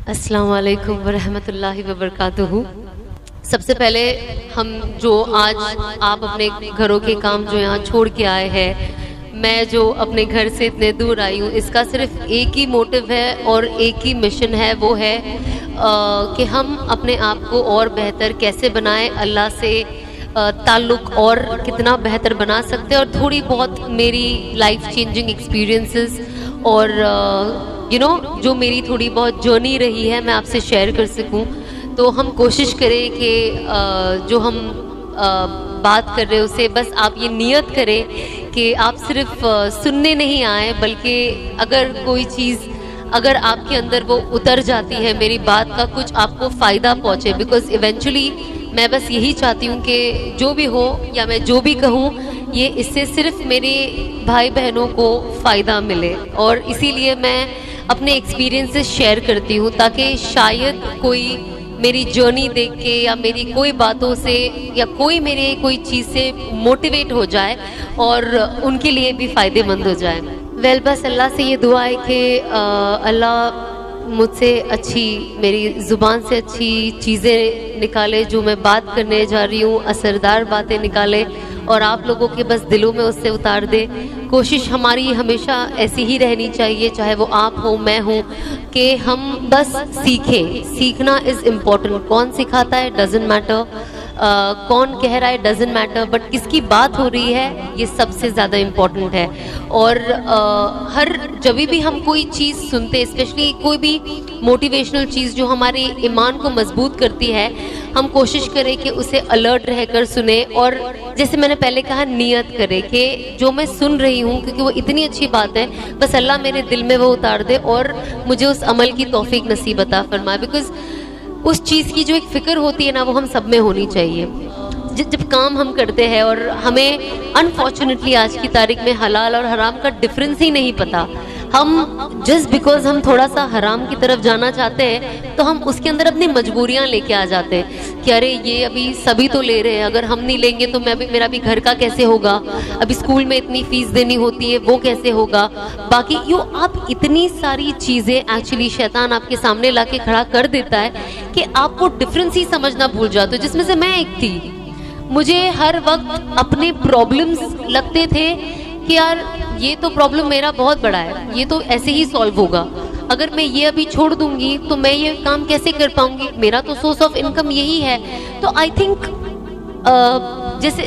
अस्सलाम वालेकुम वरहमतुल्लाहि वबरकातुहू। सबसे पहले हम जो आज आप अपने घरों के काम जो यहाँ छोड़ के आए हैं, मैं जो अपने घर से इतने दूर आई हूँ, इसका सिर्फ एक ही मोटिव है और एक ही मिशन है, वो है कि हम अपने आप को और बेहतर कैसे बनाएं, अल्लाह से ताल्लुक़ और कितना बेहतर बना सकते हैं। और थोड़ी बहुत मेरी लाइफ चेंजिंग एक्सपीरियंसेस और जो मेरी थोड़ी बहुत जर्नी रही है मैं आपसे शेयर कर सकूं। तो हम कोशिश करें कि जो हम बात कर रहे हैं उसे बस आप ये नियत करें कि आप सिर्फ सुनने नहीं आए, बल्कि अगर कोई चीज़ अगर आपके अंदर वो उतर जाती है, मेरी बात का कुछ आपको फ़ायदा पहुँचे। बिकॉज़ इवेंचुअली मैं बस यही चाहती हूँ कि जो भी हो या मैं जो भी कहूँ, ये इससे सिर्फ मेरे भाई बहनों को फ़ायदा मिले। और इसीलिए मैं अपने एक्सपीरियंसेस शेयर करती हूँ, ताकि शायद कोई मेरी जर्नी देख के या मेरी कोई बातों से या कोई मेरे कोई चीज़ से मोटिवेट हो जाए और उनके लिए भी फ़ायदेमंद हो जाए। बस अल्लाह से ये दुआ है कि अल्लाह मुझसे अच्छी, मेरी ज़ुबान से अच्छी चीज़ें निकाले, जो मैं बात करने जा रही हूँ असरदार बातें निकाले और आप लोगों के बस दिलों में उससे उतार दे। कोशिश हमारी हमेशा ऐसी ही रहनी चाहिए, चाहे वो आप हो मैं हूँ, कि हम बस सीखें। सीखना इज़ इम्पॉर्टेंट। कौन सिखाता है डजेंट मैटर, कौन कह रहा है डजेंट मैटर, बट किसकी बात हो रही है ये सबसे ज़्यादा इम्पॉर्टेंट है। और हर जब भी हम कोई चीज़ सुनते, स्पेशली कोई भी मोटिवेशनल चीज़ जो हमारे ईमान को मजबूत करती है, हम कोशिश करें कि उसे अलर्ट रहकर सुने। और जैसे मैंने पहले कहा, नियत करें कि जो मैं सुन रही हूँ, क्योंकि वो इतनी अच्छी बात है, बस अल्लाह मेरे दिल में वो उतार दे और मुझे उस अमल की तौफीक नसीब अता फरमाए। बिकॉज़ उस चीज़ की जो एक फ़िक्र होती है ना, वो हम सब में होनी चाहिए। जब काम हम करते हैं और हमें अनफॉर्चुनेटली आज की तारीख में हलाल और हराम का डिफरेंस ही नहीं पता, हम जस्ट बिकॉज हम थोड़ा सा हराम की तरफ जाना चाहते हैं तो हम उसके अंदर अपनी मजबूरियां लेके आ जाते हैं कि अरे ये अभी सभी तो ले रहे हैं, अगर हम नहीं लेंगे तो मेरा भी घर का कैसे होगा, अभी स्कूल में इतनी फीस देनी होती है वो कैसे होगा। बाकी आप इतनी सारी चीज़ें एक्चुअली शैतान आपके सामने ला के खड़ा कर देता है कि आप वो डिफरेंस ही समझना भूल जाते हो, जिसमें से मैं एक थी। मुझे हर वक्त अपने प्रॉब्लम्स लगते थे कि यार ये तो प्रॉब्लम मेरा बहुत बड़ा है, ये तो ऐसे ही सॉल्व होगा, अगर मैं ये अभी छोड़ दूंगी तो मैं ये काम कैसे कर पाऊंगी, मेरा तो सोर्स ऑफ इनकम यही है। तो आई थिंक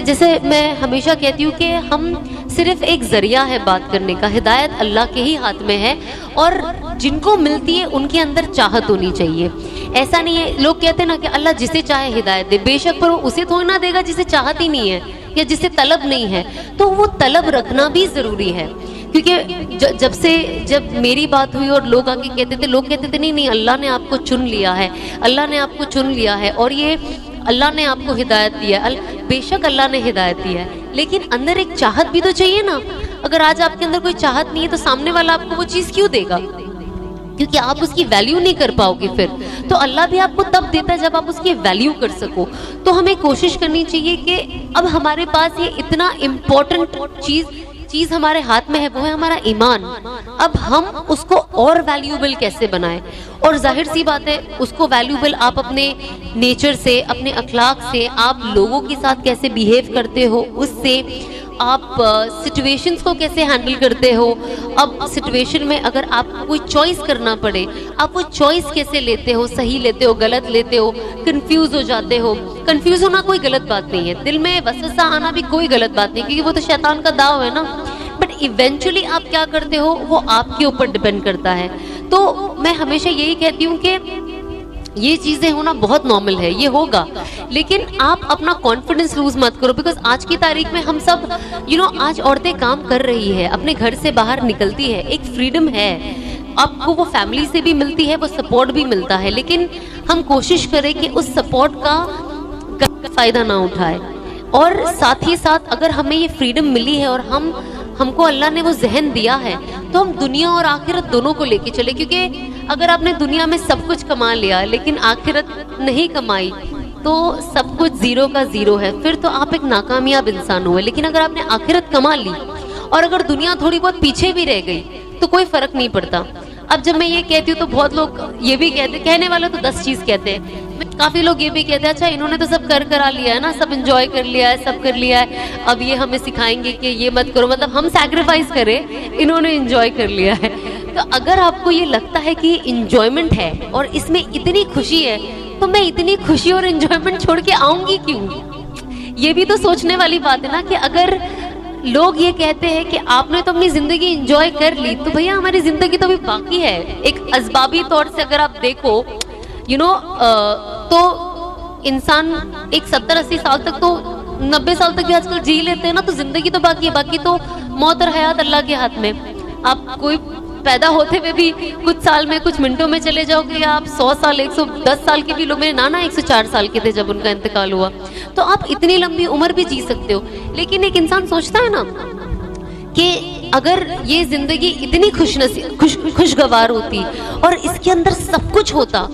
जैसे मैं हमेशा कहती हूँ कि हम सिर्फ एक जरिया है बात करने का, हिदायत अल्लाह के ही हाथ में है और जिनको मिलती है उनके अंदर चाहत होनी चाहिए। ऐसा नहीं है, लोग कहते हैं ना कि अल्लाह जिसे चाहे हिदायत दे, बेशक पर वो उसे थोड़ी ना देगा जिसे चाहत ही नहीं है या जिसे तलब नहीं है। तो वो तलब रखना भी ज़रूरी है, क्योंकि जब मेरी बात हुई और लोग आके लोग कहते थे नहीं अल्लाह ने आपको चुन लिया है, अल्लाह ने आपको चुन लिया है और ये अल्लाह ने आपको हिदायत दिया है। बेशक अल्लाह ने हिदायत दिया है, लेकिन अंदर एक चाहत भी तो चाहिए ना। अगर आज आपके अंदर कोई चाहत नहीं है तो सामने वाला आपको वो चीज़ क्यों देगा, क्योंकि आप उसकी वैल्यू नहीं कर पाओगे। फिर तो अल्लाह भी आपको तब देता है जब आप उसकी वैल्यू कर सको। तो हमें कोशिश करनी चाहिए कि अब हमारे पास ये इतना इम्पोर्टेंट चीज़ हमारे हाथ में है, वो है हमारा ईमान। अब हम उसको और वैल्यूएबल कैसे बनाएं, और जाहिर सी बात है उसको वैल्यूएबल आप अपने नेचर से, अपने अखलाक से, आप लोगों के साथ कैसे बिहेव करते हो, उससे आप सिचुएशंस को कैसे हैंडल करते हो। अब सिचुएशन में अगर आपको कोई चॉइस करना पड़े, आप वो चॉइस कैसे लेते हो, सही लेते हो, गलत लेते हो, कंफ्यूज हो जाते हो। कंफ्यूज होना कोई गलत बात नहीं है, दिल में वसवसा आना भी कोई गलत बात नहीं, क्योंकि वो तो शैतान का दाव है ना। बट इवेंचुअली आप क्या करते हो वो आपके ऊपर डिपेंड करता है। तो मैं हमेशा यही कहती हूँ कि ये चीज़ें होना बहुत नॉर्मल है, ये होगा, लेकिन आप अपना कॉन्फिडेंस लूज मत करो। बिकॉज आज की तारीख में हम सब आज औरतें काम कर रही है, अपने घर से बाहर निकलती है, एक फ्रीडम है, आपको वो फैमिली से भी मिलती है, वो सपोर्ट भी मिलता है, लेकिन हम कोशिश करें कि उस सपोर्ट का फ़ायदा ना उठाए। और साथ ही साथ अगर हमें ये फ्रीडम मिली है और हमको अल्लाह ने वो जहन दिया है, तो हम दुनिया और आखिरत दोनों को लेके चले। क्योंकि अगर आपने दुनिया में सब कुछ कमा लिया लेकिन आखिरत नहीं कमाई तो सब कुछ ज़ीरो का ज़ीरो है, फिर तो आप एक नाकामयाब इंसान हुए। लेकिन अगर आपने आखिरत कमा ली और अगर दुनिया थोड़ी बहुत पीछे भी रह गई तो कोई फ़र्क नहीं पड़ता। अब जब मैं ये कहती हूँ तो बहुत लोग ये भी कहते, कहने वाले तो 10 चीज कहते हैं, काफी लोग ये भी कहते हैं अच्छा इन्होंने तो सब करा लिया है ना, सब एंजॉय कर लिया है, सब कर लिया है, अब ये हमें सिखाएंगे कि ये मत करो, मतलब हम सैक्रिफाइस करें, इन्होंने एंजॉय कर लिया है। तो अगर आपको ये लगता है कि इंजॉयमेंट है और इसमें इतनी खुशी है, तो मैं इतनी खुशी और एंजॉयमेंट छोड़ के आऊंगी क्यों? ये भी तो सोचने वाली बात है ना, कि अगर लोग ये कहते हैं कि आपने तो अपनी जिंदगी एंजॉय कर ली, तो भैया हमारी जिंदगी तो अभी बाकी है। एक असबाबी तौर से अगर आप देखो तो इंसान एक 70-80 साल तक, तो 90 साल तक भी आजकल जी लेते हैं ना, तो जिंदगी तो बाकी है। बाकी तो मौत और हयात अल्लाह के हाथ में। आप कोई पैदा होते हुए भी कुछ साल में, कुछ मिनटों में चले जाओगे, या आप 100 साल 110 साल के भी लोग, मेरे नाना 104 साल के थे जब उनका इंतकाल हुआ, तो आप इतनी लंबी उम्र भी जी सकते हो। लेकिन एक इंसान सोचता है ना कि अगर ये जिंदगी इतनी खुशगवार होती और इसके अंदर सब कुछ होता,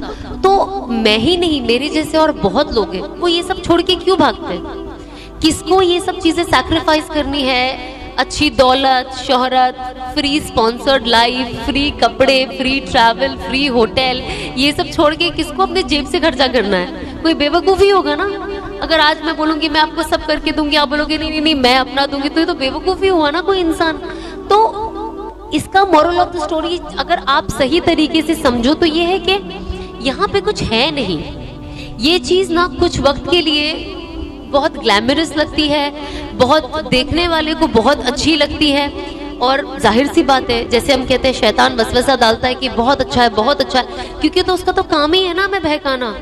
तो मैं ही नहीं, मेरे जैसे और बहुत लोग हैं, वो ये सब छोड़ के क्यों भागते हैं? किसको ये सब चीजें सैक्रिफाइस करनी है? अच्छी दौलत, शोहरत, फ्री स्पॉन्सर्ड लाइफ, फ्री कपड़े, फ्री ट्रैवल, फ्री होटल, ये सब छोड़ के किसको अपने जेब से खर्चा करना है? कोई बेवकूफ़ी होगा ना। अगर आज मैं बोलूँगी मैं आपको सब करके दूंगी, आप बोलोगे नहीं नहीं नहीं मैं अपना दूंगी, तो ये तो बेवकूफ़ी हुआ ना कोई इंसान। तो इसका मोरल ऑफ द स्टोरी अगर आप सही तरीके से समझो तो ये है कि यहाँ पे कुछ है नहीं। ये चीज़ ना कुछ वक्त के लिए बहुत ग्लैमरस लगती है, बहुत देखने वाले को बहुत अच्छी लगती है, और जाहिर सी बात है, जैसे हम कहते हैं शैतान वसवसा डालता है कि बहुत अच्छा है, बहुत अच्छा है, क्योंकि तो उसका तो काम ही है ना हमें बहकाना,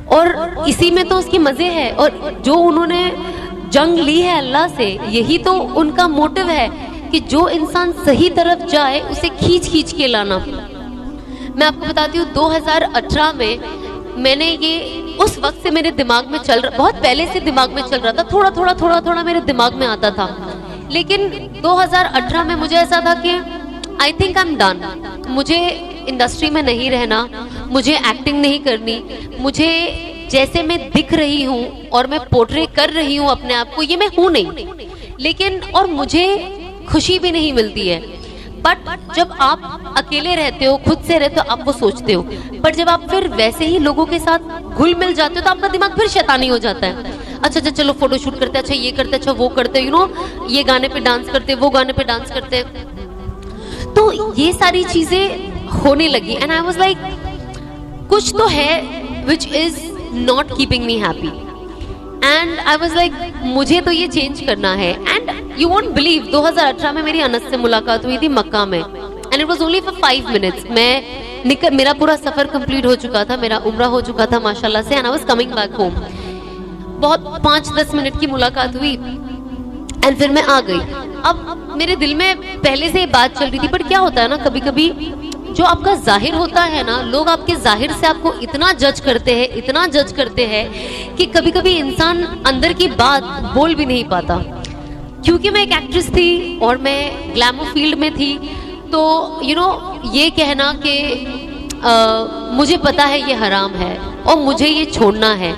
और इसी में तो उसके मजे है। और जो उन्होंने जंग ली है अल्लाह से, यही तो उनका मोटिव है कि जो इंसान सही तरफ जाए उसे खींच खींच के लाना। मैं आपको बताती हूँ 2018 में मैंने ये, उस वक्त से मेरे दिमाग में चल रहा, बहुत पहले से दिमाग में चल रहा था, थोड़ा थोड़ा मेरे दिमाग में आता था, लेकिन 2018 में मुझे ऐसा था कि I think I am done, मुझे इंडस्ट्री में नहीं रहना, मुझे एक्टिंग नहीं करनी, मुझे जैसे मैं दिख रही हूँ और मैं पोर्ट्रे कर रही हूँ अपने आप को, ये मैं हूँ नहीं, लेकिन और मुझे खुशी भी नहीं मिलती है। बट जब आप अकेले रहते हो, खुद से रहते हो, आप वो सोचते हो, पर जब आप फिर वैसे ही लोगों के साथ घुल मिल जाते हो तो आपका दिमाग फिर शैतानी हो जाता है। अच्छा अच्छा चलो फोटो शूट करते हैं, अच्छा ये करते, अच्छा वो करते, ये गाने पे डांस करते, वो गाने पे डांस करते, तो ये सारी चीजें होने लगी। एंड आई वाज लाइक कुछ तो है which is not keeping me happy, and I was like मुझे तो ये चेंज करना है। एंड यू वोंट बिलीव 2018 में मेरी अनस से मुलाकात हुई थी मक्का में, and it was only for 5 minutes. मेरा पूरा सफर कंप्लीट हो चुका था, मेरा उम्रा हो चुका था माशाल्लाह से, and I was coming back home. बहुत 5-10 मिनट की मुलाकात हुई एंड फिर मैं आ गई। अब मेरे दिल में पहले से ये बात चल रही थी, पर क्या होता है ना, कभी कभी जो आपका जाहिर होता है ना, लोग आपके जाहिर से आपको इतना जज करते हैं कि कभी कभी इंसान अंदर की बात बोल भी नहीं पाता। क्योंकि मैं एक एक्ट्रेस थी और मैं ग्लैमर फील्ड में थी, तो ये कहना कि मुझे पता है ये हराम है और मुझे ये छोड़ना है,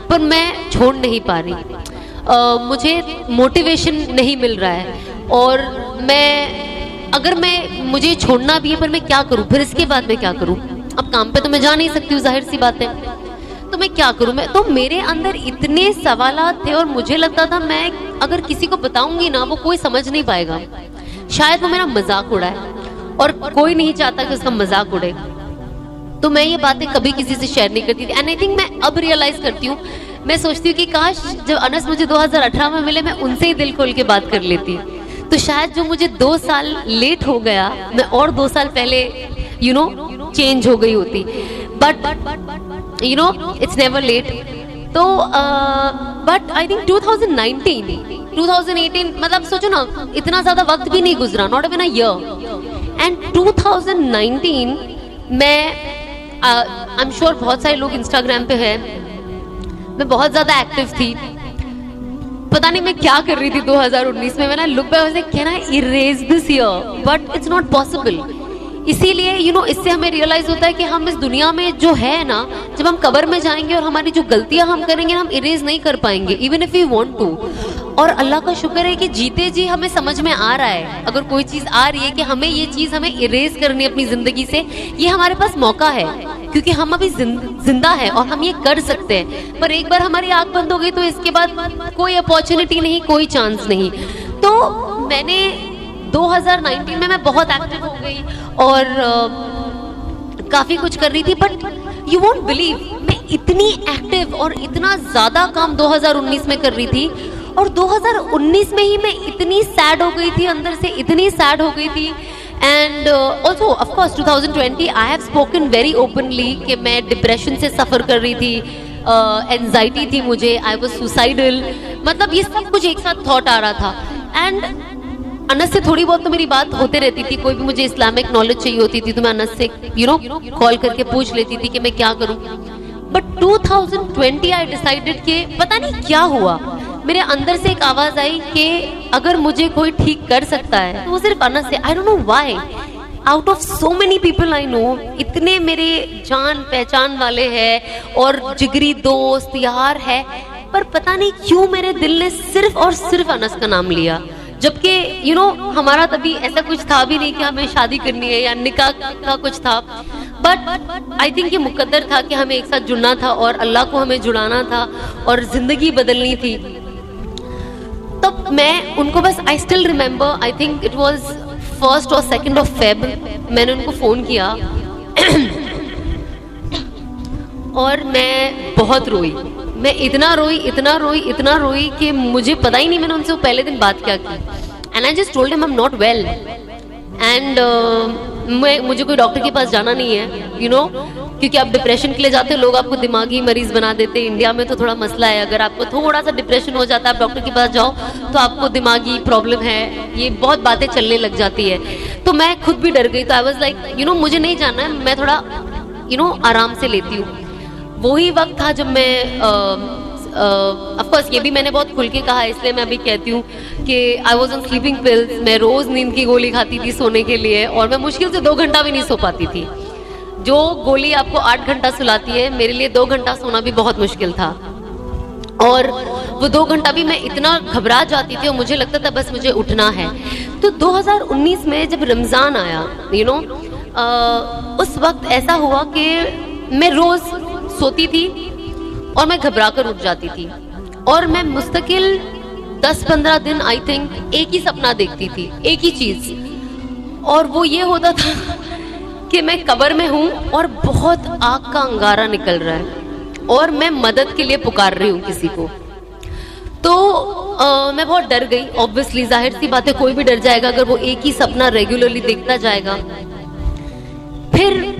पर मैं छोड़ नहीं पा रही, मुझे मोटिवेशन नहीं मिल रहा है, और अगर मुझे छोड़ना भी है, पर मैं क्या करूं, फिर इसके बाद मैं क्या करूं? अब काम पे तो मैं जा नहीं सकती हूँ, जाहिर सी बात है, तो मैं क्या करूं? तो मेरे अंदर इतने सवालात थे, और मुझे लगता था मैं अगर किसी को बताऊंगी ना, वो कोई समझ नहीं पाएगा, शायद वो मेरा मजाक उड़ाए, और कोई नहीं चाहता कि उसका मजाक उड़े। तो मैं ये बातें कभी किसी से शेयर नहीं करती थी। एंड आई थिंक मैं अब रियलाइज करती हूँ, मैं सोचती हूँ कि काश जब अनस मुझे 2018 में मिले, मैं उनसे ही दिल खोल के बात कर लेती, तो शायद जो मुझे 2 साल लेट हो गया, मैं और 2 साल पहले चेंज हो गई होती। But it's never late. तो बट आई थिंक 2018 मतलब सोचो ना, इतना ज्यादा वक्त भी नहीं गुजरा, not even a year. And 2019 मैं आई एम श्योर बहुत सारे लोग इंस्टाग्राम पे हैं, मैं बहुत ज्यादा एक्टिव थी, पता नहीं मैं क्या कर रही थी 2019 में। मैंने look back can I erase this year, but it's not possible. इसीलिए इससे हमें रियलाइज होता है कि हम इस दुनिया में जो है ना, जब हम कब्र में जाएंगे और हमारी जो गलतियां हम करेंगे हम इरेज नहीं कर पाएंगे, even if we want to. और अल्लाह का शुक्र है कि जीते जी हमें समझ में आ रहा है, अगर कोई चीज आ रही है कि हमें ये चीज हमें इरेज करनी है अपनी जिंदगी से, ये हमारे पास मौका है, क्योंकि हम अभी जिंदा है और हम ये कर सकते हैं। पर एक बार हमारी आंख बंद हो गई तो इसके बाद कोई अपॉर्चुनिटी नहीं, कोई चांस नहीं। तो मैंने 2019 में मैं बहुत एक्टिव हो गई और काफी कुछ कर रही थी, बट यू वोंट बिलीव मैं इतनी एक्टिव और इतना ज्यादा काम 2019 में कर रही थी, और 2019 में ही मैं इतनी सैड हो गई थी, अंदर से इतनी सैड हो गई थी। And also of course 2020 I have spoken very openly कि मैं डिप्रेशन से सफर कर रही थी, एंजाइटी थी मुझे, आई वाज सुसाइडल, मतलब ये सब कुछ एक साथ थॉट आ रहा था। एंड अनस से थोड़ी बहुत तो मेरी बात होते रहती थी, कोई भी मुझे इस्लामिक नॉलेज चाहिए होती थी तो मैं अनस से कॉल करके पूछ लेती थी कि मैं क्या करूं। बट 2020 आई डिसाइडेड कि पता नहीं क्या हुआ, मेरे अंदर से एक आवाज आई कि अगर मुझे कोई ठीक कर सकता है तो वो सिर्फ अनस है। आई don't know why, out of so many people I know, इतने मेरे जान पहचान वाले हैं और जिगरी दोस्त यार है, पर पता नहीं क्यों मेरे दिल ने सिर्फ और सिर्फ अनस का नाम लिया। जबकि हमारा तभी ऐसा कुछ था भी नहीं कि हमें शादी करनी है या निकाह का कुछ था, बट आई थिंक ये मुकद्दर था कि हमें एक साथ जुड़ना था और अल्लाह को हमें जुड़ाना था और जिंदगी बदलनी थी। तब मैं उनको बस, I still remember, I think it was 1 और 2 फेब, मैंने उनको फोन किया और मैं बहुत रोई, मैं इतना रोई कि मुझे पता ही नहीं मैंने उनसे वो पहले दिन बात क्या की। And I just told him I am not well and मुझे कोई डॉक्टर के पास जाना नहीं है, क्योंकि आप डिप्रेशन के लिए जाते हो लोग आपको दिमागी मरीज बना देते हैं। इंडिया में तो थोड़ा मसला है, अगर आपको थोड़ा सा डिप्रेशन हो जाता है आप डॉक्टर के पास जाओ तो आपको दिमागी प्रॉब्लम है, ये बहुत बातें चलने लग जाती है। तो मैं खुद भी डर गई, तो आई वाज लाइक मुझे नहीं जाना है, मैं थोड़ा आराम से लेती हूँ। वही वक्त था जब मैं ऑफ कोर्स ये भी मैंने बहुत खुल के कहा, इसलिए मैं अभी कहती हूँ कि I was on sleeping pills, मैं रोज नींद की गोली खाती थी सोने के लिए, और मैं मुश्किल से 2 घंटा भी नहीं सो पाती थी। जो गोली आपको 8 घंटा सुलाती है, मेरे लिए 2 घंटा सोना भी बहुत मुश्किल था। और वो 2 घंटा भी मैं इतना घबरा जाती थी और मुझे लगता था बस मुझे उठना है। तो 2019 में जब रमजान आया, उस वक्त ऐसा हुआ कि मैं रोज सोती थी और मैं घबरा कर उठ जाती थी, और मैं मुस्तकिल 10-15 दिन आई थिंक एक ही सपना देखती थी, एक ही चीज, और वो ये होता था कि मैं कब्र में हूँ और बहुत आग का अंगारा निकल रहा है और मैं मदद के लिए पुकार रही हूँ किसी को। तो मैं बहुत डर गई, ऑब्वियसली जाहिर सी बात है, कोई भी डर जाएगा अगर वो एक ही सपना रेगुलरली देखता जाएगा। फिर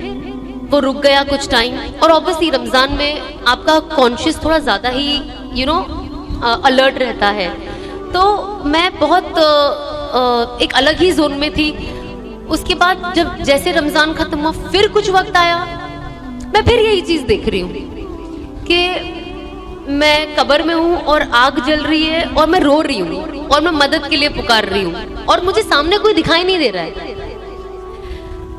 वो रुक गया कुछ टाइम, और ऑब्वियसली रमजान में आपका कॉन्शियस थोड़ा ज्यादा ही अलर्ट रहता है, तो मैं बहुत एक अलग ही जोन में थी। उसके बाद जब जैसे रमजान खत्म हुआ, फिर कुछ वक्त आया, मैं फिर यही चीज देख रही हूँ कि मैं कब्र में हूँ और आग जल रही है और मैं रो रही हूँ और मैं मदद के लिए पुकार रही हूँ और मुझे सामने कोई दिखाई नहीं दे रहा है।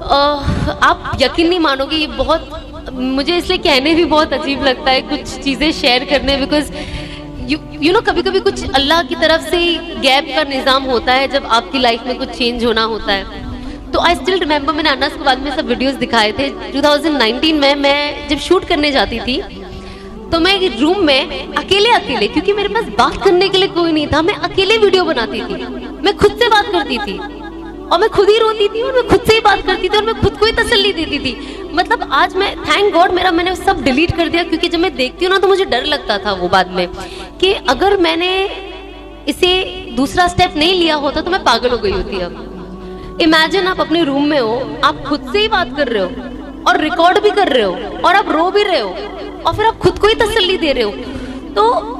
आप यकीन नहीं मानोगे, ये बहुत मुझे इसलिए कहने भी बहुत अजीब लगता है कुछ चीजें शेयर करने, बिकॉज यू नो कभी कभी कुछ अल्लाह की तरफ से गैप का निजाम होता है जब आपकी लाइफ में कुछ चेंज होना होता है। तो आई स्टिल रिमेम्बर, मैंने अनस के बाद में सब वीडियोस दिखाए थे। 2019 में मैं जब शूट करने जाती थी तो मैं रूम में अकेले, क्योंकि मेरे पास बात करने के लिए कोई नहीं था, मैं अकेले वीडियो बनाती थी, मैं खुद से बात करती थी और मैं खुद ही रोती थी और मैं खुद से ही बात करती थी और मैं खुद को ही तसल्ली देती थी। मतलब आज मैं थैंक गॉड मैंने सब डिलीट कर दिया, क्योंकि जब मैं देखती हूँ ना तो मुझे डर लगता था वो बाद में कि अगर मैंने इसे दूसरा स्टेप नहीं लिया होता तो मैं पागल हो गई होती। अब इमेजिन आप अपने रूम में हो, आप खुद से ही बात कर रहे हो और रिकॉर्ड भी कर रहे हो और आप रो भी रहे हो और फिर आप खुद को ही तसल्ली दे रहे हो। तो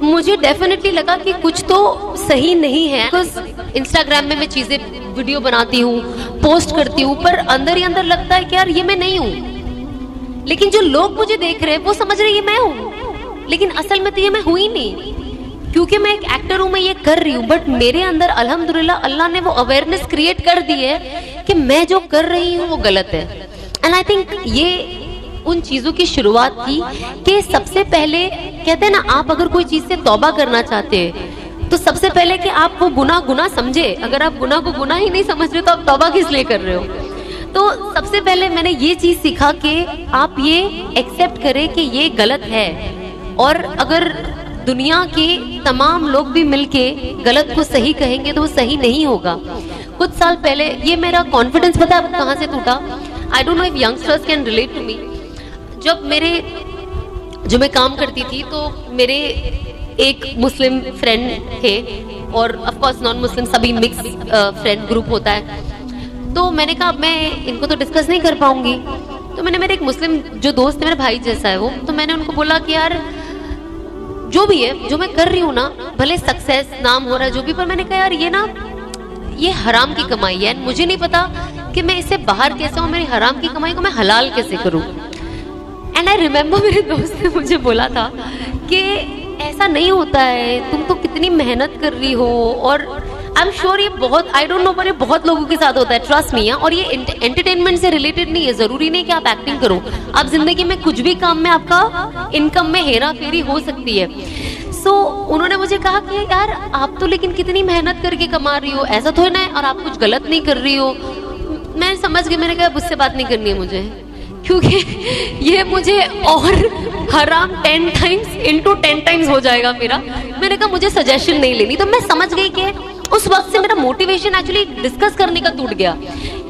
मुझे डेफिनेटली लगा कि कुछ तो सही नहीं है, बिकॉज इंस्टाग्राम में मैं चीजें वीडियो बनाती हूँ, पोस्ट करती हूँ, पर अंदर ही अंदर लगता है कि यार ये मैं नहीं हूँ। लेकिन जो लोग मुझे देख रहे हैं वो समझ रहे हैं ये मैं हूँ, लेकिन असल में तो ये मैं हूँ ही नहीं, क्योंकि मैं एक एक्टर हूँ, मैं ये कर रही हूँ। बट मेरे अंदर अल्हम्दुलिल्लाह अल्लाह ने वो अवेयरनेस क्रिएट कर दी है कि मैं जो कर रही हूँ वो गलत है। एंड आई थिंक ये उन चीजों की शुरुआत थी कि सबसे पहले कहते हैं ना, आप अगर कोई चीज से तौबा करना चाहते हैं तो सबसे पहले कि आप वो गुनाह समझे। अगर आप गुनाह को गुनाह ही नहीं समझ रहे तो आप तौबा किस लिए कर रहे हो। तो सबसे पहले मैंने ये चीज सीखा कि आप ये एक्सेप्ट करें कि ये गलत है, और अगर दुनिया के तमाम लोग भी मिलके गलत को सही कहेंगे तो वो सही नहीं होगा। कुछ साल पहले ये मेरा कॉन्फिडेंस पता है कहाँ से टूटा? I don't know if youngsters can relate to me. जब जो मैं काम करती थी तो मेरे एक मुस्लिम फ्रेंड थे, और ऑफ कोर्स नॉन मुस्लिम, सभी मिक्स फ्रेंड ग्रुप होता है। तो मैंने कहा मैं इनको तो डिस्कस नहीं कर पाऊंगी, तो मैंने मेरे एक मुस्लिम जो दोस्त है, मेरे भाई जैसा है वो, तो मैंने उनको बोला कि यार जो भी है, जो मैं कर रही हूँ ना, भले सक्सेस नाम हो रहा है जो भी, पर मैंने कहा यार ये हराम की कमाई है, मुझे नहीं पता कि मैं इससे बाहर कैसे हूँ, मेरी हराम की कमाई को मैं हलाल कैसे करूँ। एंड आई रिमेम्बर मेरे दोस्त ने मुझे बोला था कि ऐसा नहीं होता है, तुम तो कितनी मेहनत कर रही हो, और आई एम श्योर ये बहुत, आई डोंट नो, पर ये बहुत लोगों के साथ होता है, ट्रस्ट मी। और ये एंटरटेनमेंट से रिलेटेड नहीं है, जरूरी नहीं कि आप एक्टिंग करो, आप जिंदगी में कुछ भी काम में आपका इनकम में हेरा फेरी हो सकती है। सो उन्होंने मुझे कहा कि यार आप तो लेकिन कितनी मेहनत करके कमा रही हो, ऐसा तो है ना, और आप कुछ गलत नहीं कर रही हो। मैं समझ गई, मैंने कहा उससे बात नहीं करनी है मुझे, क्योंकि ये मुझे और हराम 10 टाइम्स इंटू 10 टाइम्स हो जाएगा मेरा। मैंने कहा मुझे सजेशन नहीं लेनी। तो मैं समझ गई कि उस वक्त से मेरा मोटिवेशन एक्चुअली डिस्कस करने का टूट गया,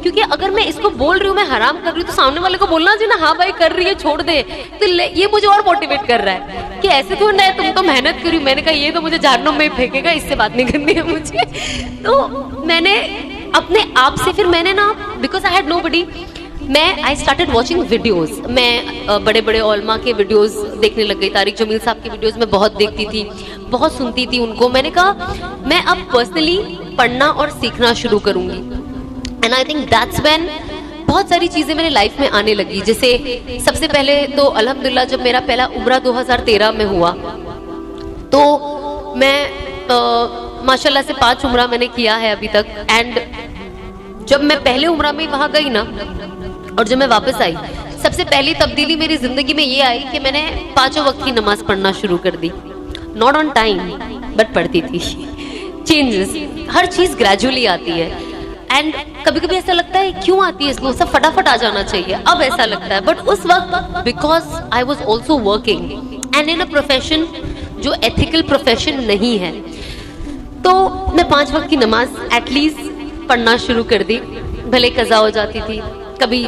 क्योंकि अगर मैं इसको बोल रही हूँ मैं हराम कर रही हूँ तो सामने वाले को बोलना चाहिए ना, हाँ भाई कर रही है छोड़ दे, तो ये मुझे और मोटिवेट कर रहा है कि ऐसे तो नहीं, तुम तो मेहनत करी। मैंने कहा ये तो मुझे जहन्नुम में फेंकेगा, इससे बात नहीं करनी है मुझे। तो मैंने अपने आप से फिर मैंने ना, because I had nobody, I started watching videos. मैं बड़े बड़े ओलमा के वीडियोज देखने लग गई, तारिक जमील साहब के वीडियोज मैं बहुत देखती थी, बहुत सुनती थी उनको। मैंने कहा मैं अब पर्सनली पढ़ना और सीखना शुरू करूंगी। And I think that's when बहुत सारी चीजें मेरे लाइफ में आने लगी। जैसे सबसे पहले तो अल्हम्दुलिल्लाह जब मेरा पहला उम्रा 2013 में हुआ, तो मैं माशाल्लाह से 5 उम्रा मैंने किया है अभी तक। एंड जब मैं पहले उम्रा में वहां गई ना, और जब मैं वापस आई, सबसे पहली तब्दीली मेरी जिंदगी में ये आई कि मैंने 5 वक्त की नमाज पढ़ना शुरू कर दी। नॉट ऑन टाइम बट पढ़ती थी। चेंजेस, हर चीज ग्रेजुअली आती है। एंड कभी कभी ऐसा लगता है क्यों आती है, स्लो, सब फटाफट आ जाना चाहिए, अब ऐसा लगता है। बट उस वक्त because I was also working and in a profession जो एथिकल प्रोफेशन नहीं है, तो मैं 5 वक्त की नमाज एटलीस्ट पढ़ना शुरू कर दी। भले कज़ा हो जाती थी, कभी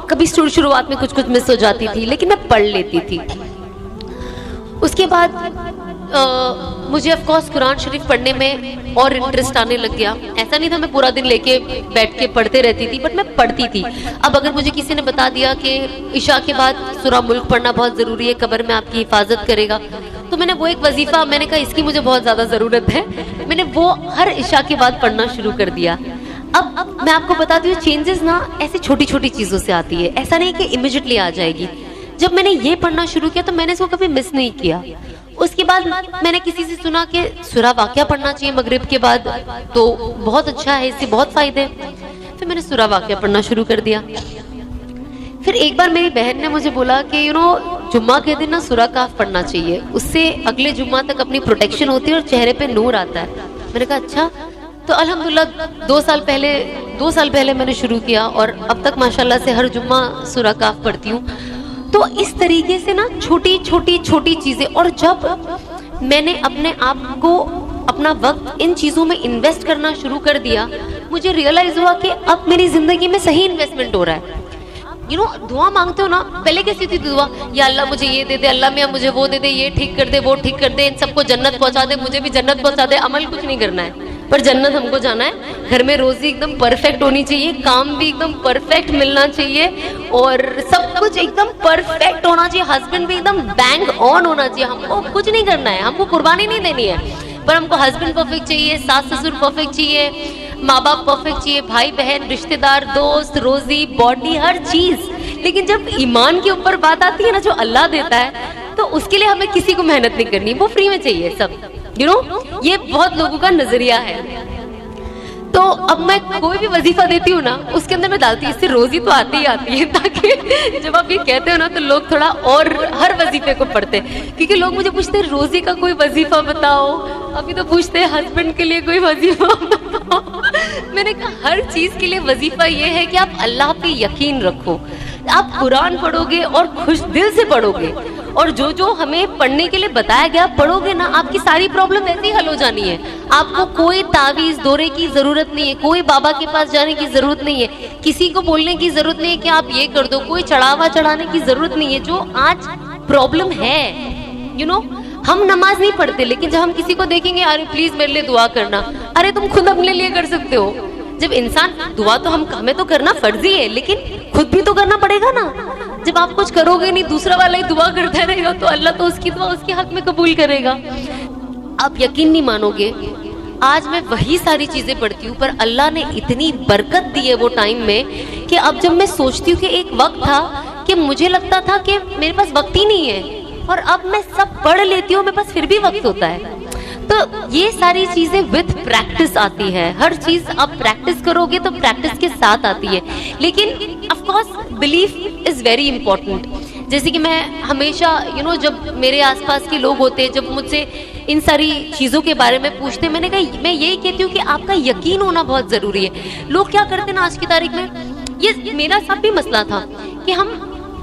कभी शुरुआत में कुछ मिस हो जाती थी, लेकिन मैं पढ़ लेती थी। उसके बाद मुझे ऑफ कोर्स कुरान शरीफ पढ़ने में और इंटरेस्ट आने लग गया। ऐसा नहीं था मैं पूरा दिन लेके बैठ के पढ़ते रहती थी, बट मैं पढ़ती थी। अब अगर मुझे किसी ने बता दिया कि इशा के बाद सूरह मुल्क पढ़ना बहुत जरूरी है, कब्र में आपकी हिफाजत करेगा, तो मैंने वो एक वजीफा, मैंने कहा इसकी मुझे बहुत ज्यादा जरूरत है, मैंने वो हर इशा के बाद पढ़ना शुरू कर दिया। अब मैं आपको बताती हूँ, चेंजेस ना ऐसी छोटी छोटी चीजों से आती है, ऐसा नहीं कि इमिडिएटली आ जाएगी। जब मैंने ये पढ़ना शुरू किया तो मैंने इसको कभी मिस नहीं किया। उसके बाद मैंने किसी से सुना कि सूरह वाक़िया पढ़ना चाहिए मगरिब के बाद, तो बहुत अच्छा है, इससे बहुत फायदे। फिर मैंने सूरह वाक़िया पढ़ना शुरू कर दिया। फिर एक बार मेरी बहन ने मुझे बोला कि जुम्मा के दिन ना सूरह काफ पढ़ना चाहिए, उससे अगले जुम्मा तक अपनी प्रोटेक्शन होती है और चेहरे पे नूर आता है। मैंने कहा अच्छा। तो अल्हम्दुलिल्लाह 2 साल पहले मैंने शुरू किया और अब तक माशाल्लाह से हर जुम्मा सूरह काफ पढ़ती हूँ। तो इस तरीके से ना छोटी छोटी चीजें, और जब मैंने अपने आप को, अपना वक्त इन चीजों में इन्वेस्ट करना शुरू कर दिया, मुझे रियलाइज हुआ कि अब मेरी जिंदगी में सही इन्वेस्टमेंट हो रहा है। दुआ मांगते हो ना, पहले कैसी थी दुआ, या अल्लाह मुझे ये दे दे, अल्लाह मियां मुझे वो दे दे, ये ठीक कर दे, वो ठीक कर दे, इन सबको जन्नत पहुंचा दे, मुझे भी जन्नत पहुंचा दे। अमल कुछ नहीं करना है, पर जन्नत हमको जाना है। घर में रोजी एकदम परफेक्ट होनी चाहिए, काम भी एकदम परफेक्ट मिलना चाहिए, और सब कुछ एकदम परफेक्ट होना चाहिए, हस्बैंड भी एकदम बैंग ऑन होना चाहिए। हमको कुछ नहीं करना है, हमको कुर्बानी नहीं देनी है, पर हमको हस्बैंड परफेक्ट चाहिए, सास ससुर परफेक्ट चाहिए, माँ बाप परफेक्ट चाहिए, भाई बहन, रिश्तेदार, दोस्त, रोजी, बॉडी, हर चीज। लेकिन जब ईमान के ऊपर बात आती है ना, जो अल्लाह देता है, तो उसके लिए हमें किसी को मेहनत नहीं करनी, वो फ्री में चाहिए सब। ये बहुत लोगों का नजरिया है। तो अब मैं कोई भी वजीफा देती हूँ ना, उसके अंदर मैं डालती हूँ इससे रोजी तो आती ही आती है, ताकि जब आप ये कहते हो ना तो लोग थोड़ा और हर वजीफे को पढ़ते हैं। क्योंकि लोग मुझे पूछते हैं रोजी का कोई वजीफा बताओ, अभी तो पूछते हैं हस्बैंड के लिए कोई वजीफा बताओ। मैंने कहा हर चीज के लिए वजीफा ये है कि आप अल्लाह पे यकीन रखो, आप कुरान पढ़ोगे और खुश दिल से पढ़ोगे, और जो जो हमें पढ़ने के लिए बताया गया पढ़ोगे ना, आपकी सारी प्रॉब्लम ऐसे ही हल हो जानी है। आपको कोई तावीज दौरे की जरूरत नहीं है, कोई बाबा के पास जाने की जरूरत नहीं है, किसी को बोलने की जरूरत नहीं है कि आप ये कर दो, कोई चढ़ावा चढ़ाने की जरूरत नहीं है। जो आज प्रॉब्लम है, यू नो, हम नमाज नहीं पढ़ते, लेकिन जब हम किसी को देखेंगे, अरे प्लीज मेरे लिए दुआ करना, अरे तुम खुद अपने लिए कर सकते हो। जब इंसान दुआ तो हमें तो करना फर्जी है, लेकिन खुद भी तो करना पड़ेगा ना। जब आप कुछ करोगे नहीं, दूसरा वाला ही दुआ करता रहेगा, तो अल्लाह तो उसकी दुआ उसके हक में कबूल करेगा। आप यकीन नहीं मानोगे, आज मैं वही सारी चीजें पढ़ती हूँ, पर अल्लाह ने इतनी बरकत दी है वो टाइम में कि अब जब मैं सोचती हूँ कि एक वक्त था कि मुझे लगता था कि मेरे पास वक्त ही नहीं है, और अब मैं सब पढ़ लेती हूँ, मेरे पास फिर भी वक्त होता है। तो ये सारी चीजें विद प्रैक्टिस आती है। हर चीज आप प्रैक्टिस करोगे तो प्रैक्टिस के साथ आती है। लेकिन of course belief is very important. जैसे कि मैं हमेशा जब मेरे आसपास के लोग होते हैं, जब मुझसे इन सारी चीजों के बारे में पूछते हैं, मैंने कहा मैं यही कहती हूँ कि आपका यकीन होना बहुत जरूरी है। लोग क्या करते हैं ना आज की तारीख में, ये मेरा साथ भी मसला था कि हम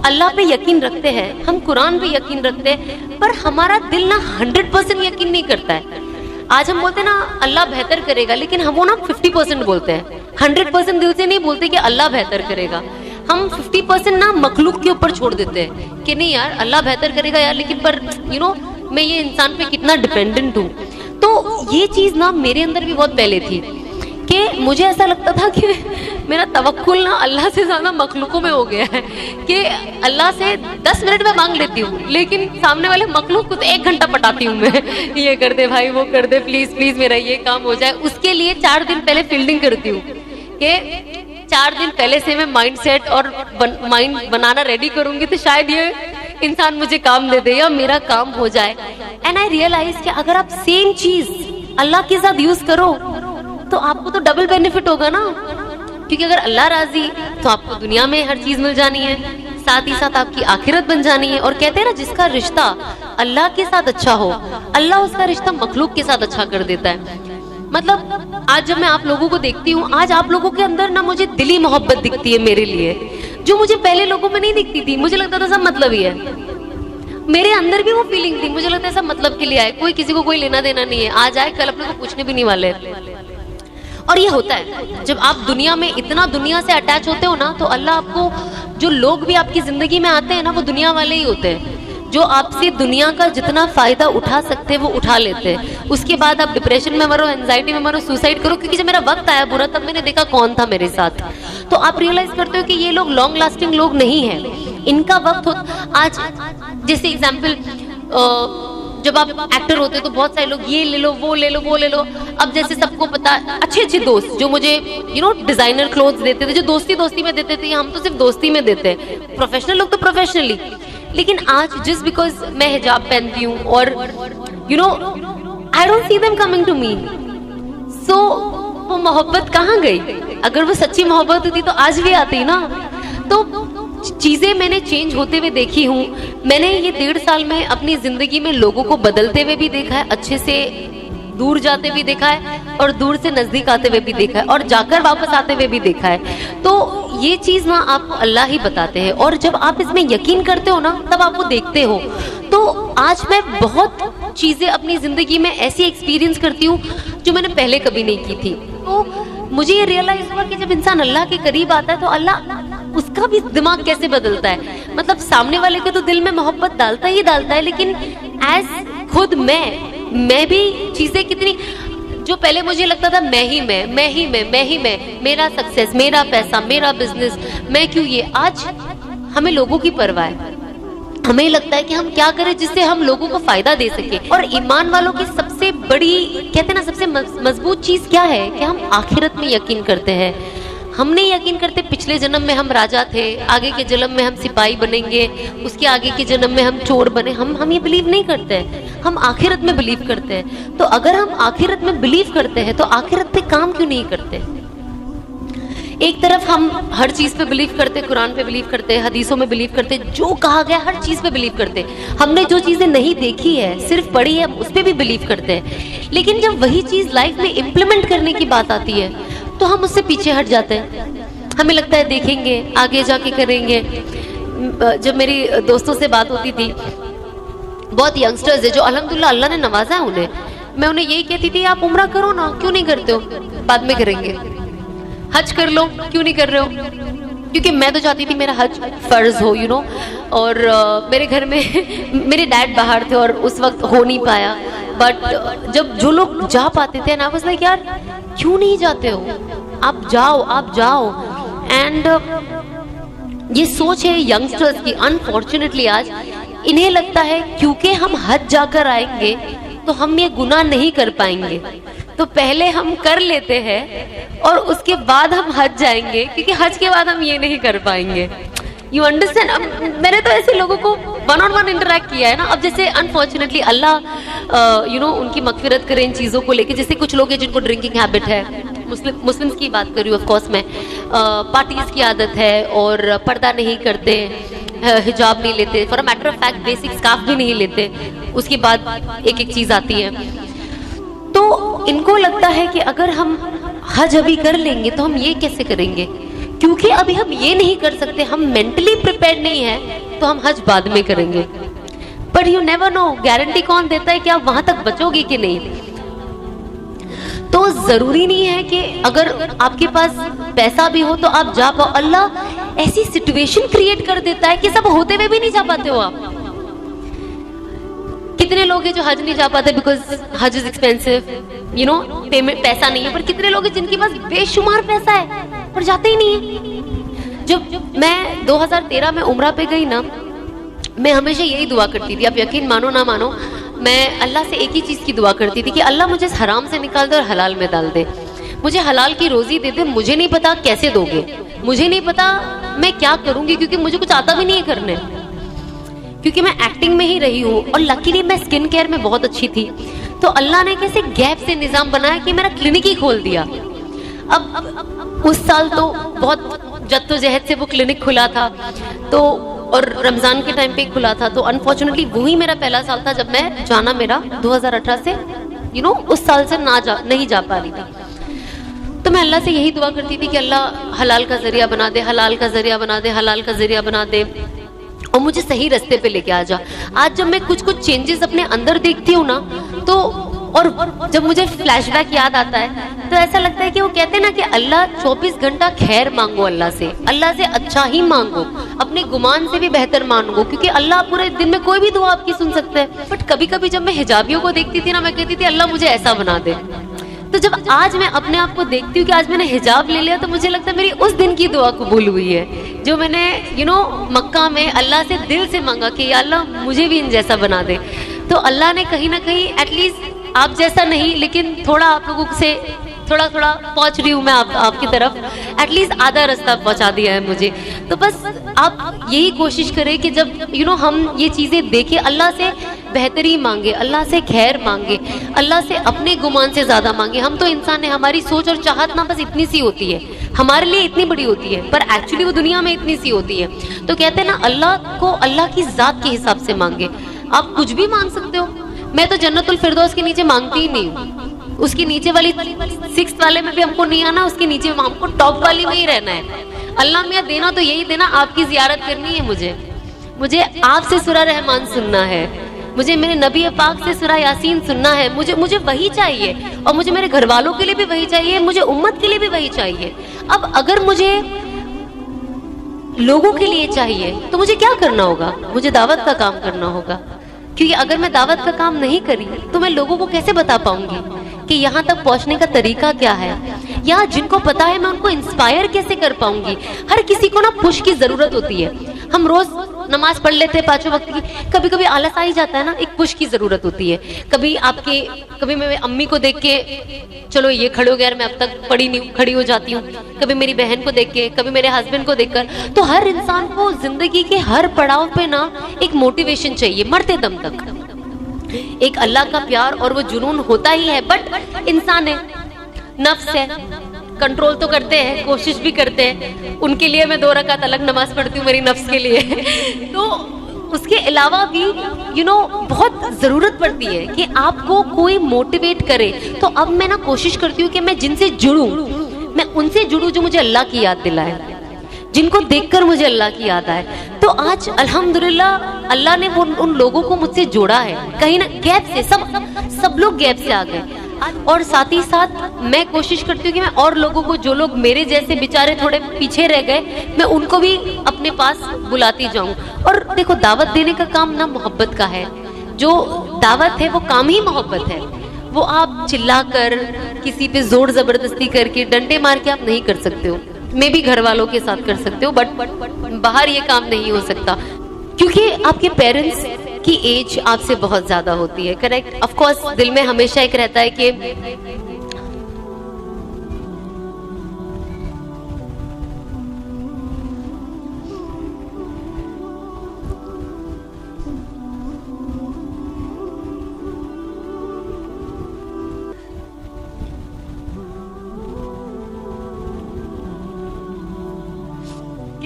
अल्लाह पे यकीन रखते हैं, हम कुरान पे यकीन रखते हैं, पर हमारा दिल ना 100% यकीन नहीं करता है। आज हम बोलते हैं ना अल्लाह बेहतर करेगा, लेकिन हम वो ना 50% बोलते हैं, 100% दिल से नहीं बोलते कि अल्लाह बेहतर करेगा। हम 50% ना मखलूक के ऊपर छोड़ देते हैं कि नहीं यार अल्लाह बेहतर करेगा यार, लेकिन पर मैं ये इंसान पे कितना डिपेंडेंट हूँ। तो ये चीज ना मेरे अंदर भी बहुत पहले थी कि मुझे ऐसा लगता था कि मेरा तवक्कुल ना अल्लाह से ज्यादा मखलूकों में हो गया है, कि अल्लाह से 10 मिनट में मांग लेती हूँ, लेकिन सामने वाले मखलूक को तो 1 घंटा पटाती हूँ मैं। ये कर दे भाई, वो कर दे, प्लीज प्लीज मेरा ये काम हो जाए। उसके लिए 4 दिन पहले फील्डिंग करती हूँ कि 4 दिन पहले से मैं माइंड सेट और माइंड बनाना रेडी करूंगी, तो शायद ये इंसान मुझे काम दे दे या मेरा काम हो जाए। एंड आई रियलाइज कि अगर आप सेम चीज अल्लाह के साथ यूज करो तो आपको तो डबल बेनिफिट होगा ना। क्योंकि अगर अल्लाह राजी तो आपको दुनिया में हर चीज मिल जानी है, साथ ही साथ आपकी आखिरत बन जानी है। और कहते हैं ना जिसका रिश्ता अल्लाह के साथ अच्छा हो, अल्लाह उसका रिश्ता मखलूक के साथ अच्छा कर देता है। मतलब आज जब मैं आप लोगों को देखती हूँ, आज आप लोगों के अंदर ना मुझे दिली मोहब्बत दिखती है मेरे लिए, जो मुझे पहले लोगों में नहीं दिखती थी। मुझे लगता था सब मतलब ही है, मेरे अंदर भी वो फीलिंग थी, मुझे लगता है सब मतलब के लिए आए, कोई किसी को कोई लेना देना नहीं है, आज आए कल अपने को पूछने भी नहीं वाले। और ये होता है जब आप दुनिया में इतना दुनिया से अटैच होते हो ना, तो अल्लाह आपको जो लोग भी आपकी जिंदगी में आते हैं ना, वो दुनिया वाले ही होते हैं, जो आपसे दुनिया का जितना फायदा उठा सकते हैं वो उठा लेते हैं। उसके बाद आप डिप्रेशन में मरो, एंजाइटी में मरो, सुसाइड करो। क्योंकि जब मेरा वक्त आया बुरा, तब मैंने देखा कौन था मेरे साथ। तो आप रियलाइज करते हो कि ये लोग लॉन्ग लास्टिंग लोग नहीं है, इनका वक्त हो। आज जैसे एग्जाम्पल, जब आप एक्टर होते तो बहुत सारे लोग ये ले लो, वो ले लो, वो ले लो। अब जैसे सबको पता, अच्छे अच्छे दोस्त जो मुझे डिजाइनर क्लोथ्स देते थे, जो दोस्ती दोस्ती में देते थे, हम तो सिर्फ दोस्ती में देते हैं, प्रोफेशनल लोग तो प्रोफेशनली। लेकिन आज जस्ट बिकॉज मैं हिजाब पहनती हूँ और I don't see them coming to me, so वो मोहब्बत कहाँ गई? अगर वो सच्ची मोहब्बत होती तो आज भी आती ना। तो चीजें मैंने चेंज होते हुए देखी हूँ। मैंने ये 1.5 साल में अपनी जिंदगी में लोगों को बदलते हुए भी देखा है, अच्छे से दूर जाते भी देखा है, और दूर से नजदीक आते हुए भी देखा है, और जाकर वापस आते हुए भी देखा है। तो ये चीज ना आपको अल्लाह ही बताते हैं, और जब आप इसमें यकीन करते हो ना, तब आप वो देखते हो। तो आज मैं बहुत चीजें अपनी जिंदगी में ऐसी एक्सपीरियंस करती हूँ जो मैंने पहले कभी नहीं की थी। तो मुझे ये रियलाइज हुआ कि जब इंसान अल्लाह के करीब आता है तो अल्लाह उसका भी दिमाग कैसे बदलता है। मतलब सामने वाले के तो दिल में मोहब्बत डालता ही डालता है, लेकिन एज खुद मैं भी चीजें कितनी, जो पहले मुझे लगता था मैं ही मैं, मेरा सक्सेस, मेरा पैसा, मेरा बिजनेस, मैं क्यों ये। आज हमें लोगों की परवाह है, हमें लगता है कि हम क्या करें जिससे हम लोगों को फायदा दे सके। और ईमान वालों की सबसे बड़ी, कहते हैं ना, सबसे मजबूत चीज क्या है कि हम आखिरत में यकीन करते हैं, हमने यकीन करते पिछले जन्म में हम राजा थे, आगे के जन्म में हम सिपाही बनेंगे, उसके आगे के जन्म में हम चोर बने। हम ये बिलीव नहीं करते हैं, हम आखिरत में बिलीव करते हैं। तो अगर हम आखिरत में बिलीव करते हैं तो आखिरत पे काम क्यों नहीं करते? एक तरफ हम हर चीज पे बिलीव करते, कुरान पे बिलीव करते, हदीसों में बिलीव करते, जो कहा गया हर चीज पे बिलीव करते। हमने जो चीजें नहीं देखी है, सिर्फ पढ़ी है, उस पे भी बिलीव करते हैं। लेकिन जब वही चीज लाइफ में इम्प्लीमेंट करने की बात आती है तो हम उससे पीछे हट जाते हैं। हमें लगता है देखेंगे, आगे जाके करेंगे। जब मेरी दोस्तों से बात होती थी, बहुत यंगस्टर्स है जो अल्हम्दुलिल्लाह अल्लाह ने नवाजा है उन्हें, मैं उन्हें यही कहती थी आप उम्रा करो ना, क्यों नहीं करते हो? बाद में करेंगे। हज कर लो, क्यों नहीं कर रहे हो? क्योंकि मैं तो चाहती थी मेरा हज फर्ज हो, यू नो। और मेरे घर में मेरे डैड बाहर थे और उस वक्त हो नहीं पाया। बट जब जो लोग जा पाते थे ना, वाज लाइक यार क्यों नहीं जाते हो? आप जाओ, आप जाओ। एंड ये सोच है यंगस्टर्स की। अनफॉर्चुनेटली आज इन्हें लगता है क्योंकि हम हज जाकर आएंगे तो हम ये गुनाह नहीं कर पाएंगे, तो पहले हम कर लेते हैं और उसके बाद हम हज जाएंगे, क्योंकि हज के बाद हम ये नहीं कर पाएंगे। You understand? अब मैंने तो ऐसे लोगों को वन ऑन वन इंटरेक्ट किया है ना। अब जैसे अनफॉर्चुनेटली अल्लाह यू नो उनकी मगफिरत करे इन चीज़ों को लेके। जैसे कुछ लोग हैं जिनको ड्रिंकिंग हैबिट है, मुस्लिम्स की बात कर रही हूँ ऑफ कोर्स मैं, पार्टीज की आदत है और पर्दा नहीं करते, हिजाब नहीं लेते, for a matter of fact basic scarf भी नहीं लेते। उसके बाद एक एक चीज़ आती है। तो इनको लगता है कि अगर हम हज अभी कर लेंगे तो हम ये कैसे करेंगे, क्योंकि अभी हम ये नहीं कर सकते, हम मेंटली प्रिपेयर्ड नहीं है, तो हम हज बाद में करेंगे। पर यू नेवर नो, गारंटी कौन देता है कि आप वहां तक बचोगे कि नहीं। तो जरूरी नहीं है कि अगर आपके पास पैसा भी हो तो आप जा पाओ। अल्लाह ऐसी सिचुएशन क्रिएट कर देता है कि सब होते हुए भी नहीं जा पाते हो आप। कितने लोग हैं जो हज नहीं जा पाते बिकॉज हज is expensive, you know, payment पैसा नहीं है। पर कितने लोग हैं जिनके पास बेशुमार पैसा है पर जाते ही नहीं है। जब मैं 2013 में उम्रा पे गई ना, मैं हमेशा यही दुआ करती थी, आप यकीन मानो ना मानो, मैं अल्लाह से एक ही चीज़ की दुआ करती थी कि अल्लाह मुझे हराम से निकाल दे और हलाल में डाल दे, मुझे हलाल की रोजी दे दे। मुझे नहीं पता कैसे दोगे, मुझे नहीं पता मैं क्या करूंगी, क्योंकि मुझे कुछ आता भी नहीं है करने, क्योंकि मैं एक्टिंग में ही रही हूँ और लकीली मैं स्किन केयर में बहुत अच्छी थी। तो अल्लाह ने कैसे गैप से निज़ाम बनाया कि मेरा क्लिनिक ही खोल दिया। अब उस साल तो बहुत जद्दोजहद से वो क्लिनिक खुला था, तो और रमज़ान के टाइम पे खुला था। तो अनफॉर्चुनेटली वही मेरा पहला साल था जब मैं जाना मेरा 2018 से यू नो उस साल से नहीं जा पा रही थी। तो मैं अल्लाह से यही दुआ करती थी कि अल्लाह हलाल का जरिया बना दे, हलाल का जरिया बना दे, हलाल का जरिया बना दे और मुझे सही रास्ते पे लेके आ जा। आज जब मैं कुछ कुछ चेंजेस अपने अंदर देखती हूँ ना, तो और जब मुझे फ्लैशबैक याद आता है तो ऐसा लगता है कि वो कहते हैं ना कि अल्लाह 24 घंटा खैर मांगो, अल्लाह से अच्छा ही मांगो, अपने गुमान से भी बेहतर मांगो, क्योंकि अल्लाह पूरे दिन में कोई भी दुआ आपकी सुन सकता है। बट कभी कभी जब मैं हिजाबियों को देखती थी ना, मैं कहती थी अल्लाह मुझे ऐसा बना दे। तो जब आज मैं अपने आप को देखती हूँ कि आज मैंने हिजाब ले लिया, तो मुझे लगता है मेरी उस दिन की दुआ कबूल हुई है जो मैंने यू नो मक्का में अल्लाह से दिल से मांगा कि या अल्लाह मुझे भी इन जैसा बना दे। तो अल्लाह ने कहीं ना कहीं एटलीस्ट आप जैसा नहीं, लेकिन थोड़ा आप लोगों से थोड़ा पहुंच रही हूँ मैं आपकी तरफ, एटलीस्ट आधा रास्ता पहुंचा दिया है मुझे। तो बस आप यही कोशिश करें कि जब यू नो हम ये चीज़ें देखें, अल्लाह से बेहतरी मांगे, अल्लाह से खैर मांगे, अल्लाह से अपने गुमान से ज़्यादा मांगे। हम तो इंसान है, हमारी सोच और चाहत ना बस इतनी सी होती है, हमारे लिए इतनी बड़ी होती है, पर एक्चुअली वो दुनिया में इतनी सी होती है। तो कहते हैं ना अल्लाह को अल्लाह की ज़ात के हिसाब से मांगे। आप कुछ भी मांग सकते हो। मैं तो जन्नतुल फिरदौस के नीचे मांगती ही नहीं हूँ, उसके नीचे वाली 6th वाले में भी हमको नहीं आना, उसके नीचे में हमको टॉप वाली में ही रहना है। अल्लाह मियाँ देना तो यही देना, आपकी जियारत करनी है मुझे आपसे सूरा रहमान सुनना है, मुझे मेरे नबी पाक से सूरा यासीन सुनना है, मुझे वही चाहिए और मुझे मेरे घर वालों के लिए भी वही चाहिए, मुझे उम्मत के लिए भी वही चाहिए। अब अगर मुझे लोगों के लिए चाहिए तो मुझे क्या करना होगा? मुझे दावत का काम करना होगा, क्योंकि अगर मैं दावत का काम नहीं करी तो मैं लोगों को कैसे बता पाऊंगी कि यहाँ तक पहुँचने का तरीका क्या है, या जिनको पता है मैं उनको इंस्पायर कैसे कर पाऊंगी। हर किसी को ना पुश की जरूरत होती है, हम रोज नमाज पढ़ लेते हैं पांचों वक्त की, कभी कभी आलस आ ही जाता है ना, एक पुश की जरूरत होती है। कभी मैं अम्मी को देख के चलो ये खड़े हो गए यार, मैं अब तक पड़ी नहीं, खड़ी हो जाती हूँ, कभी मेरी बहन को देख के, कभी मेरे हस्बैंड को देखकर। तो हर इंसान को जिंदगी के हर पड़ाव पे ना एक मोटिवेशन चाहिए मरते दम तक। एक अल्लाह का प्यार और वो जुनून होता ही है, बट इंसान है, नफ्स है, कंट्रोल तो करते हैं, कोशिश भी करते हैं। उनके लिए मैं 2 रकात अलग नमाज पढ़ती हूँ, मेरी नफ्स के लिए। तो उसके अलावा भी बहुत जरूरत पड़ती है कि आपको कोई मोटिवेट करे। तो अब मैं ना कोशिश करती हूँ कि मैं जिनसे जुड़ूं, मैं उनसे जुड़ूं जो मुझे अल्लाह की याद दिलाए, जिनको देखकर मुझे अल्लाह की याद आए। तो आज अल्हम्दुलिल्लाह अल्लाह ने उन लोगों को मुझसे जोड़ा है, कहीं ना गैप से, सब लोग गैप से आ गए। और साथ ही साथ मैं कोशिश करती हूँ कि मैं और लोगों को, जो लोग मेरे जैसे बेचारे थोड़े पीछे रह गए, मैं उनको भी अपने पास बुलाती जाऊं। और देखो, दावत देने का काम ना मोहब्बत का है, जो दावत है वो काम ही मोहब्बत है। वो आप चिल्लाकर, किसी पे जोर जबरदस्ती करके, डंडे मार के आप नहीं कर सकते हो। मैं भी घर वालों के साथ कर सकते हो, बट बाहर ये काम नहीं हो सकता, क्योंकि आपके पेरेंट्स की एज आपसे बहुत ज्यादा होती है। करेक्ट, ऑफ कोर्स दिल में हमेशा एक रहता है कि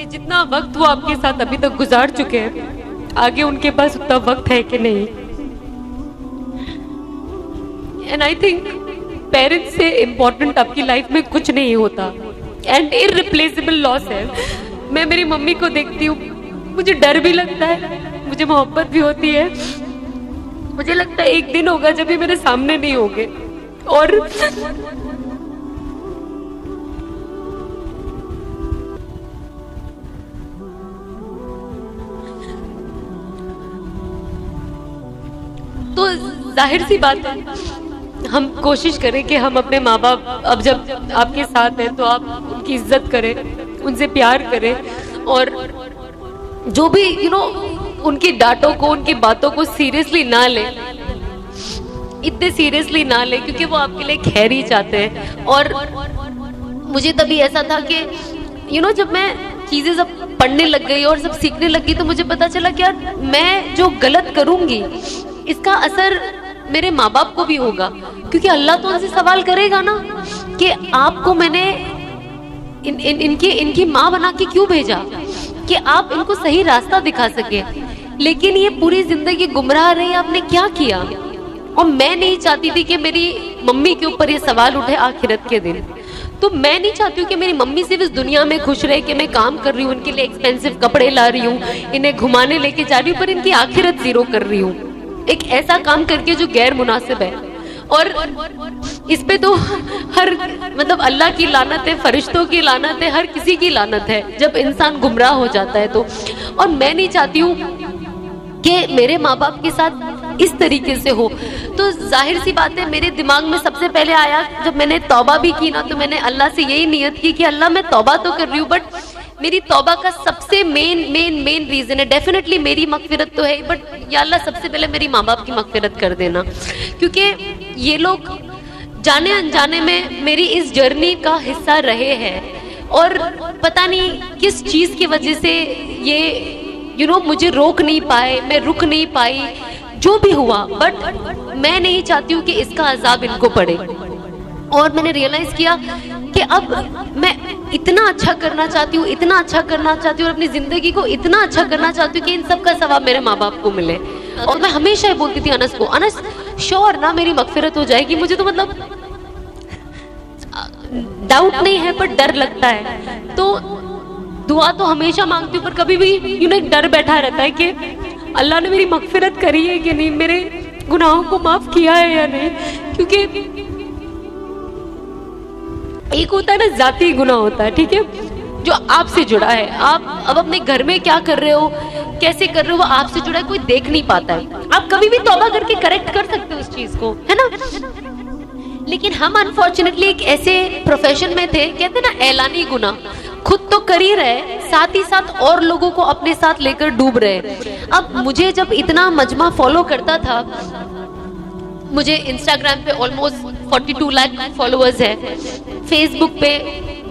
जितना वक्त वो आपके साथ अभी तक गुजार चुके हैं, आगे उनके पास उतना वक्त है कि नहीं। एंड आई थिंक पेरेंट्स से इम्पोर्टेंट आपकी लाइफ में कुछ नहीं होता, एंड इररिप्लेसेबल लॉस है। मैं मेरी मम्मी को देखती हूँ, मुझे डर भी लगता है, मुझे मोहब्बत भी होती है। मुझे लगता है एक दिन होगा जब ये मेरे सामने नहीं होंगे, और तो जाहिर सी बात है, हम कोशिश करें कि हम अपने माँ बाप, अब जब आपके साथ हैं तो आप उनकी इज्जत करें, उनसे प्यार करें, और जो भी उनकी डांटों को, उनकी बातों को सीरियसली ना लें, इतने सीरियसली ना लें, क्योंकि वो आपके लिए खैर ही चाहते हैं। और मुझे तभी ऐसा था कि जब मैं चीजें सब पढ़ने लग गई और सब सीखने लग गई, तो मुझे पता चला कि यार मैं जो गलत करूंगी इसका असर मेरे माँ बाप को भी होगा, क्योंकि अल्लाह तो उनसे सवाल करेगा ना कि आपको मैंने इनकी माँ बना के क्यों भेजा, कि आप इनको सही रास्ता दिखा सके, लेकिन ये पूरी जिंदगी गुमराह रही, आपने क्या किया। और मैं नहीं चाहती थी कि मेरी मम्मी के ऊपर ये सवाल उठे आखिरत के दिन। तो मैं नहीं चाहती हूँ कि मेरी मम्मी सिर्फ इस दुनिया में खुश रहे कि मैं काम कर रही हूँ, उनके लिए एक्सपेंसिव कपड़े ला रही हूँ, इन्हें घुमाने लेके जा रही हूँ, पर इनकी आखिरत जीरो कर रही हूँ, एक ऐसा काम करके जो गैर मुनासिब है। और इस पे तो मतलब अल्लाह की लानत है, फरिश्तों की लानत है, हर किसी की लानत है जब इंसान गुमराह हो जाता है तो। और मैं नहीं चाहती हूँ कि मेरे माँ बाप के साथ इस तरीके से हो। तो जाहिर सी बात है, मेरे दिमाग में सबसे पहले आया, जब मैंने तौबा भी की ना, तो मैंने अल्लाह से यही नियत की कि अल्लाह मैं तौबा तो कर रही हूँ, बट मेरी तौबा का सबसे मेन रीजन है, डेफिनेटली मेरी मगफिरत तो है, बट या अल्लाह सबसे पहले मेरी माँ बाप की मगफिरत कर देना, क्योंकि ये लोग जाने अनजाने में मेरी इस जर्नी का हिस्सा रहे हैं, और पता नहीं किस चीज की वजह से ये मुझे रोक नहीं पाए, मैं रुक नहीं पाई, जो भी हुआ, बट मैं नहीं चाहती हूँ कि इसका अजाब इनको पड़े। और मैंने रियलाइज किया कि अब मैं इतना अच्छा करना चाहती हूँ, इतना अच्छा करना चाहती हूँ, और अपनी जिंदगी को इतना अच्छा करना चाहती हूँ कि इन सब का सवाब मेरे माँ बाप को मिले। और मैं हमेशा ही बोलती थी अनस को, अनस श्योर ना मेरी मगफिरत हो जाएगी, मुझे तो मतलब डाउट नहीं है पर डर लगता है, तो दुआ तो हमेशा मांगती हूँ, पर कभी भी एक डर बैठा रहता है कि अल्लाह ने मेरी मगफिरत करी है कि नहीं, मेरे गुनाहों को माफ किया है या नहीं। क्योंकि एक होता है ना जाती गुनाह होता है, ठीक है, जो आपसे जुड़ा है, आप अब अपने घर में क्या कर रहे हो, कैसे कर रहे हो, वो आपसे जुड़ा है, कोई देख नहीं पाता है। आप कभी भी तौबा करके करेक्ट कर सकते हो उस चीज को, है ना। लेकिन हम अनफॉर्चुनेटली एक ऐसे प्रोफेशन में थे, कहते ना ऐलानी गुनाह, खुद तो कर ही रहे, साथ ही साथ और लोगों को अपने साथ लेकर डूब रहे। अब मुझे जब इतना मजमा फॉलो करता था, मुझे इंस्टाग्राम पे ऑलमोस्ट 42 लाख फॉलोअर्स है, फेसबुक पे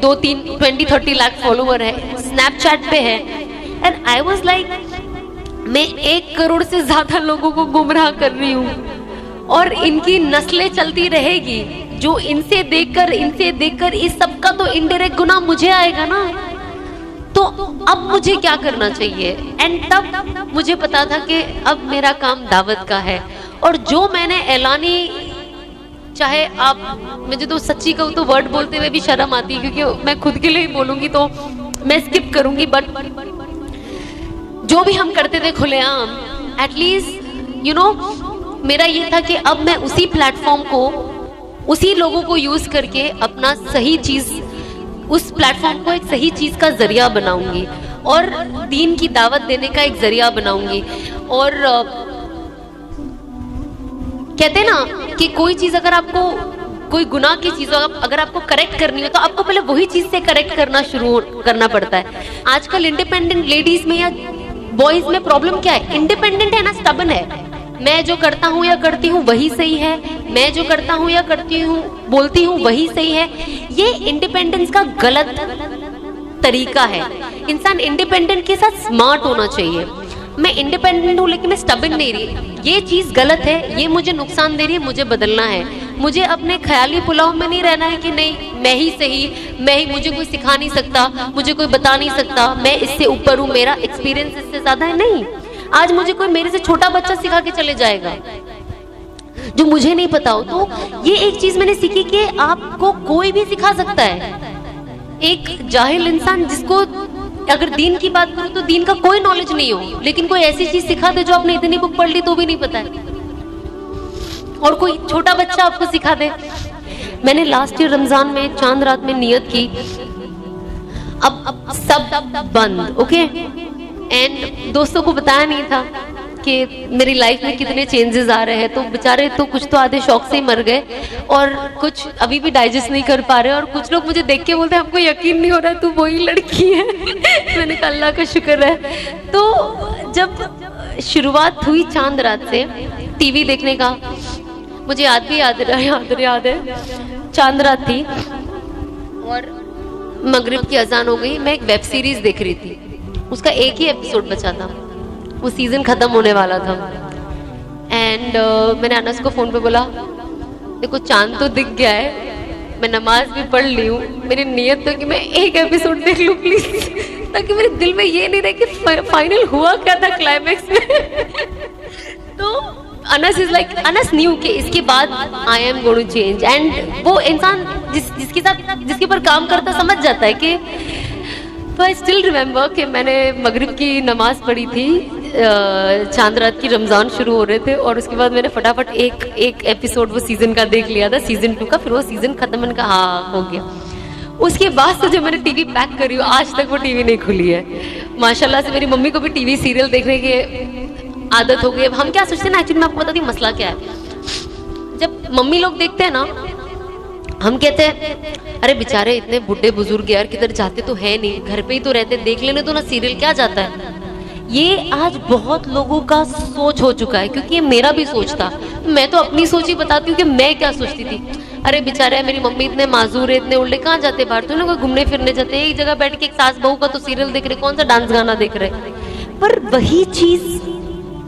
20-30 लाख फॉलोअर है, स्नैपचैट पे है, एंड आई वाज लाइक मैं 1 करोड़ से ज्यादा लोगों को गुमराह कर रही हूँ और इनकी नस्लें चलती रहेगी। जो इनसे देखकर इस सब का तो इनडायरेक्ट गुनाह मुझे आएगा ना। तो अब मुझे क्या करना चाहिए? एंड तब मुझे पता था कि अब मेरा काम दावत का है। और जो मैंने ऐलानी, चाहे आप, मुझे तो सच्ची कहूँ तो वर्ड बोलते हुए भी शर्म आती है, क्योंकि मैं खुद के लिए ही बोलूंगी तो मैं स्किप करूंगी, बट जो भी हम करते थे खुलेआम, एटलीस्ट यू नो, मेरा ये था कि अब मैं उसी प्लेटफॉर्म को, उसी लोगों को यूज करके अपना सही चीज, उस प्लेटफॉर्म को एक सही चीज का जरिया बनाऊंगी और दीन की दावत देने का एक जरिया बनाऊंगी। और कहते हैं ना कि कोई चीज अगर आपको, कोई गुनाह की चीज अगर आपको करेक्ट करनी हो तो आपको पहले वही चीज से करेक्ट करना शुरू करना पड़ता है। आजकल इंडिपेंडेंट लेडीज में या बॉयज में प्रॉब्लम क्या है? इंडिपेंडेंट है ना, स्टबन है। मैं जो करता हूँ या करती हूँ वही सही है, मैं जो करता हूँ या करती हूँ बोलती हूँ वही सही है। ये इंडिपेंडेंस का गलत तरीका है। इंसान इंडिपेंडेंट के साथ स्मार्ट होना चाहिए। मैं इंडिपेंडेंट हूँ लेकिन मैं स्टबन नहीं रही, ये चीज गलत है, ये मुझे नुकसान दे रही है, मुझे बदलना है। मुझे अपने ख्याली पुलाव में नहीं रहना है कि नहीं मैं ही सही, मैं ही, मुझे कोई सिखा नहीं सकता, मुझे कोई बता नहीं सकता, मैं इससे ऊपर हूँ, मेरा एक्सपीरियंस इससे ज्यादा है। नहीं, आज मुझे कोई मेरे से छोटा बच्चा सिखा के चले जाएगा जो मुझे नहीं पता हो। तो ये एक चीज मैंने सीखी कि आपको कोई भी सिखा सकता है। एक जाहिल इंसान, जिसको अगर दीन की बात करूं तो दीन का कोई नॉलेज नहीं हो, लेकिन कोई ऐसी चीज सिखा दे जो आपने इतनी बुक पढ़ ली तो भी नहीं पता है, और कोई छोटा बच्चा आपको सिखा दे। मैंने लास्ट ईयर रमजान में चांद रात में नियत की, अब सब बंद, ओके, एंड दोस्तों को बताया नहीं था कि मेरी लाइफ में कितने चेंजेस आ रहे हैं। तो बेचारे तो कुछ तो आधे शौक से ही मर गए और कुछ अभी भी डाइजेस्ट नहीं कर पा रहे, और कुछ लोग मुझे देख के बोलते हैं हमको यकीन नहीं हो रहा है तू वही लड़की है। मैंने कहा अल्लाह का शुक्र है। तो जब शुरुआत हुई चांद रात से टीवी देखने का, मुझे याद है चांद रात थी और मगरिब की अजान हो गई। मैं एक वेब सीरीज देख रही थी, उसका एक ही एपिसोड बचा था, वो सीजन खत्म होने वाला था। एंड मैंने अनस को फोन पे बोला देखो चांद तो दिख गया है, मैं नमाज भी पढ़ ली हूँ, मेरी नीयत तो कि मैं एक एपिसोड देख लूँ प्लीज, ताकि मेरे दिल में ये नहीं रहे कि फाइनल हुआ क्या था क्लाइमेक्स में। तो Anas is like, Anas knew कि इसके बाद I am going to change. And वो इंसान जिसके ऊपर काम करता समझ जाता है कि, तो आई स्टिल रिमेम्बर कि मैंने मगरिब की नमाज पढ़ी थी, चांद रात की रमजान शुरू हो रहे थे, और उसके बाद मैंने फटाफट एक एपिसोड वो सीजन का देख लिया था, सीजन 2 का। फिर वो सीजन खत्म, मैंने कहा हाँ हो गया। उसके बाद से जब मैंने टीवी पैक करी हो, आज तक वो टीवी नहीं खुली है। माशाल्लाह से मेरी मम्मी को भी टीवी सीरियल देखने की आदत हो गई। अब हम क्या सोचते हैं ना, एक्चुअली मैं आपको बताती हूँ मसला क्या है। जब मम्मी लोग देखते हैं ना, हम कहते हैं अरे बेचारे इतने बुढ़े बुजुर्ग यार किधर जाते तो है नहीं, घर पे ही तो रहते, देख लेने तो ना सीरियल, क्या जाता है। ये आज बहुत लोगों का सोच हो चुका है, क्योंकि ये मेरा भी सोच था। मैं तो अपनी सोच ही बताती हूँ कि मैं क्या सोचती थी। अरे बेचारे मेरी मम्मी इतने माजूर है, इतने उल्टे, कहाँ जाते बाहर, तो ना घूमने फिरने जाते, एक जगह बैठ के एक सास बहू का तो सीरियल देख रहे, कौन सा डांस गाना देख रहे। पर वही चीज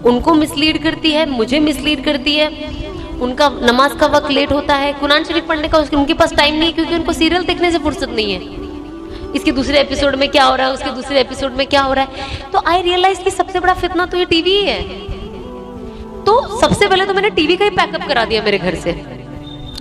उनको मिसलीड करती है, मुझे मिसलीड करती है। उनका नमाज का वक्त लेट होता है, कुरान शरीफ पढ़ने का उनके पास टाइम नहीं है, क्योंकि उनको सीरियल देखने से फुर्सत नहीं है। इसके दूसरे एपिसोड में क्या हो रहा है, उसके दूसरे एपिसोड में क्या हो रहा है। तो आई रियलाइज कि सबसे बड़ा फितना तो ये टीवी ही है। तो सबसे पहले तो मैंने टीवी का ही पैकअप करा दिया मेरे घर से।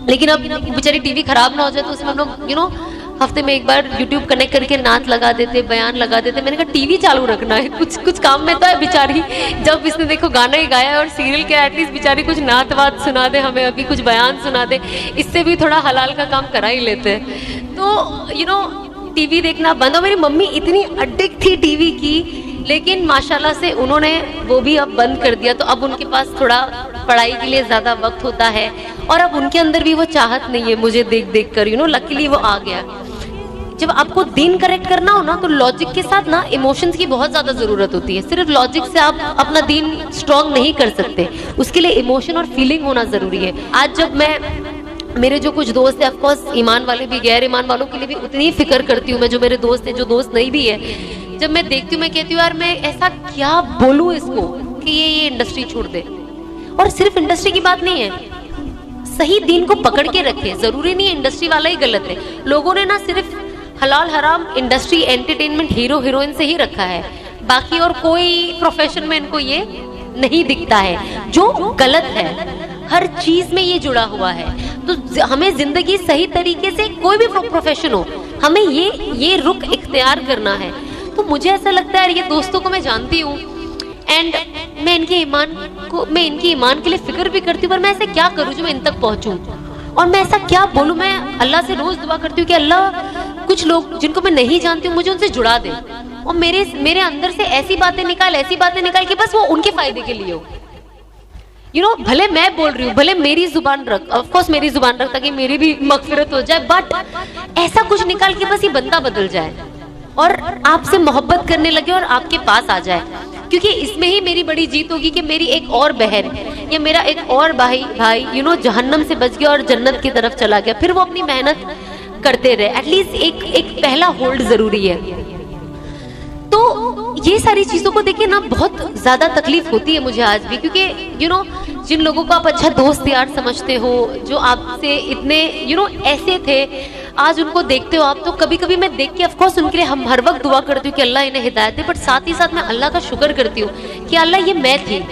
लेकिन अब बेचारी टीवी खराब ना हो जाए तो उसमें हम लोग हफ्ते में एक बार YouTube कनेक्ट करके नात लगा देते, बयान लगा देते। मैंने कहा टीवी चालू रखना है, कुछ काम में तो है बेचारी। जब इसने देखो गाना ही गाया है और सीरियल के, एटलीस्ट बेचारी कुछ नात वात सुना दे हमें, अभी कुछ बयान सुना दे, इससे भी थोड़ा हलाल का काम करा ही लेते हैं। तो टीवी देखना बंद। और मेरी मम्मी इतनी एडिक्ट थी टीवी की, लेकिन माशाल्लाह से उन्होंने वो भी अब बंद कर दिया। तो अब उनके पास थोड़ा पढ़ाई के लिए ज्यादा वक्त होता है, और अब उनके अंदर भी वो चाहत नहीं है मुझे देख देख कर, लकीली वो आ गया। जब आपको दीन करेक्ट करना हो ना, तो लॉजिक के साथ ना इमोशंस की बहुत ज्यादा जरूरत होती है। सिर्फ लॉजिक से आप अपना दीन स्ट्रांग नहीं कर सकते, उसके लिए इमोशन और फीलिंग होना जरूरी है। आज जब मैं, मेरे जो कुछ दोस्त है, ऑफकोर्स ईमान वाले भी, गैर ईमान वालों के लिए भी उतनी फिक्र करती हूँ मैं, जो मेरे दोस्त है, जो दोस्त नहीं भी है, जब मैं देखती हूँ मैं कहती हूँ यार मैं ऐसा क्या बोलूँ इसको कि ये इंडस्ट्री छोड़ दे। और सिर्फ इंडस्ट्री की बात नहीं है, सही दीन को पकड़ के रखे। जरूरी नहीं है इंडस्ट्री वाला ही गलत है। लोगों ने ना सिर्फ हलाल हराम इंडस्ट्री एंटरटेनमेंट हीरो हीरोइन से ही रखा है, बाकी और कोई प्रोफेशन में इनको ये नहीं दिखता है, जो गलत है। हर चीज में ये जुड़ा हुआ है। तो हमें जिंदगी सही तरीके से, कोई भी प्रोफेशन हो, हमें ये रुख इख्तियार करना है। तो मुझे ऐसा लगता है, ये दोस्तों को मैं जानती हूँ एंड मैं इनके ईमान के लिए फिक्र भी करती हूँ, पर मैं ऐसे क्या करूँ जो मैं इन तक पहुंचूं, और मैं ऐसा क्या बोलूँ। मैं अल्लाह से रोज दुआ करती हूँ कि अल्लाह कुछ लोग जिनको मैं नहीं जानती हूँ मुझे उनसे जुड़ा दे, और मेरे अंदर से ऐसी बातें निकाल कि बस वो उनके फायदे के लिए हो। भले मैं बोल रही हूँ, भले मेरी जुबान रख, ऑफ कोर्स मेरी जुबान रख ताकि मेरी भी मगफिरत हो जाए, बट ऐसा कुछ निकाल के बस ये बंदा बदल जाए और आपसे मोहब्बत करने लगे और आपके पास आ जाए। क्योंकि इसमें ही मेरी बड़ी जीत होगी कि मेरी एक और बहन या मेरा एक और भाई जहन्नम से बच गया और जन्नत की तरफ चला गया, फिर वो अपनी मेहनत करते रहे। एटलीस्ट एक पहला होल्ड जरूरी है। तो ये सारी चीजों को देखिए ना, बहुत ज्यादा तकलीफ होती है मुझे आज भी, क्योंकि जिन लोगों को आप अच्छा दोस्त यार समझते हो, जो आपसे इतने ऐसे थे, आज उनको देखते हो आप, तो कभी कभी मैं देख के ऑफकोर्स उनके लिए हम हर वक्त दुआ करती हूँ कि अल्लाह इन्हें हिदायत दे, बट साथ ही साथ मैं अल्लाह का शुक्र करती हूँ कि अल्लाह ये मैं थी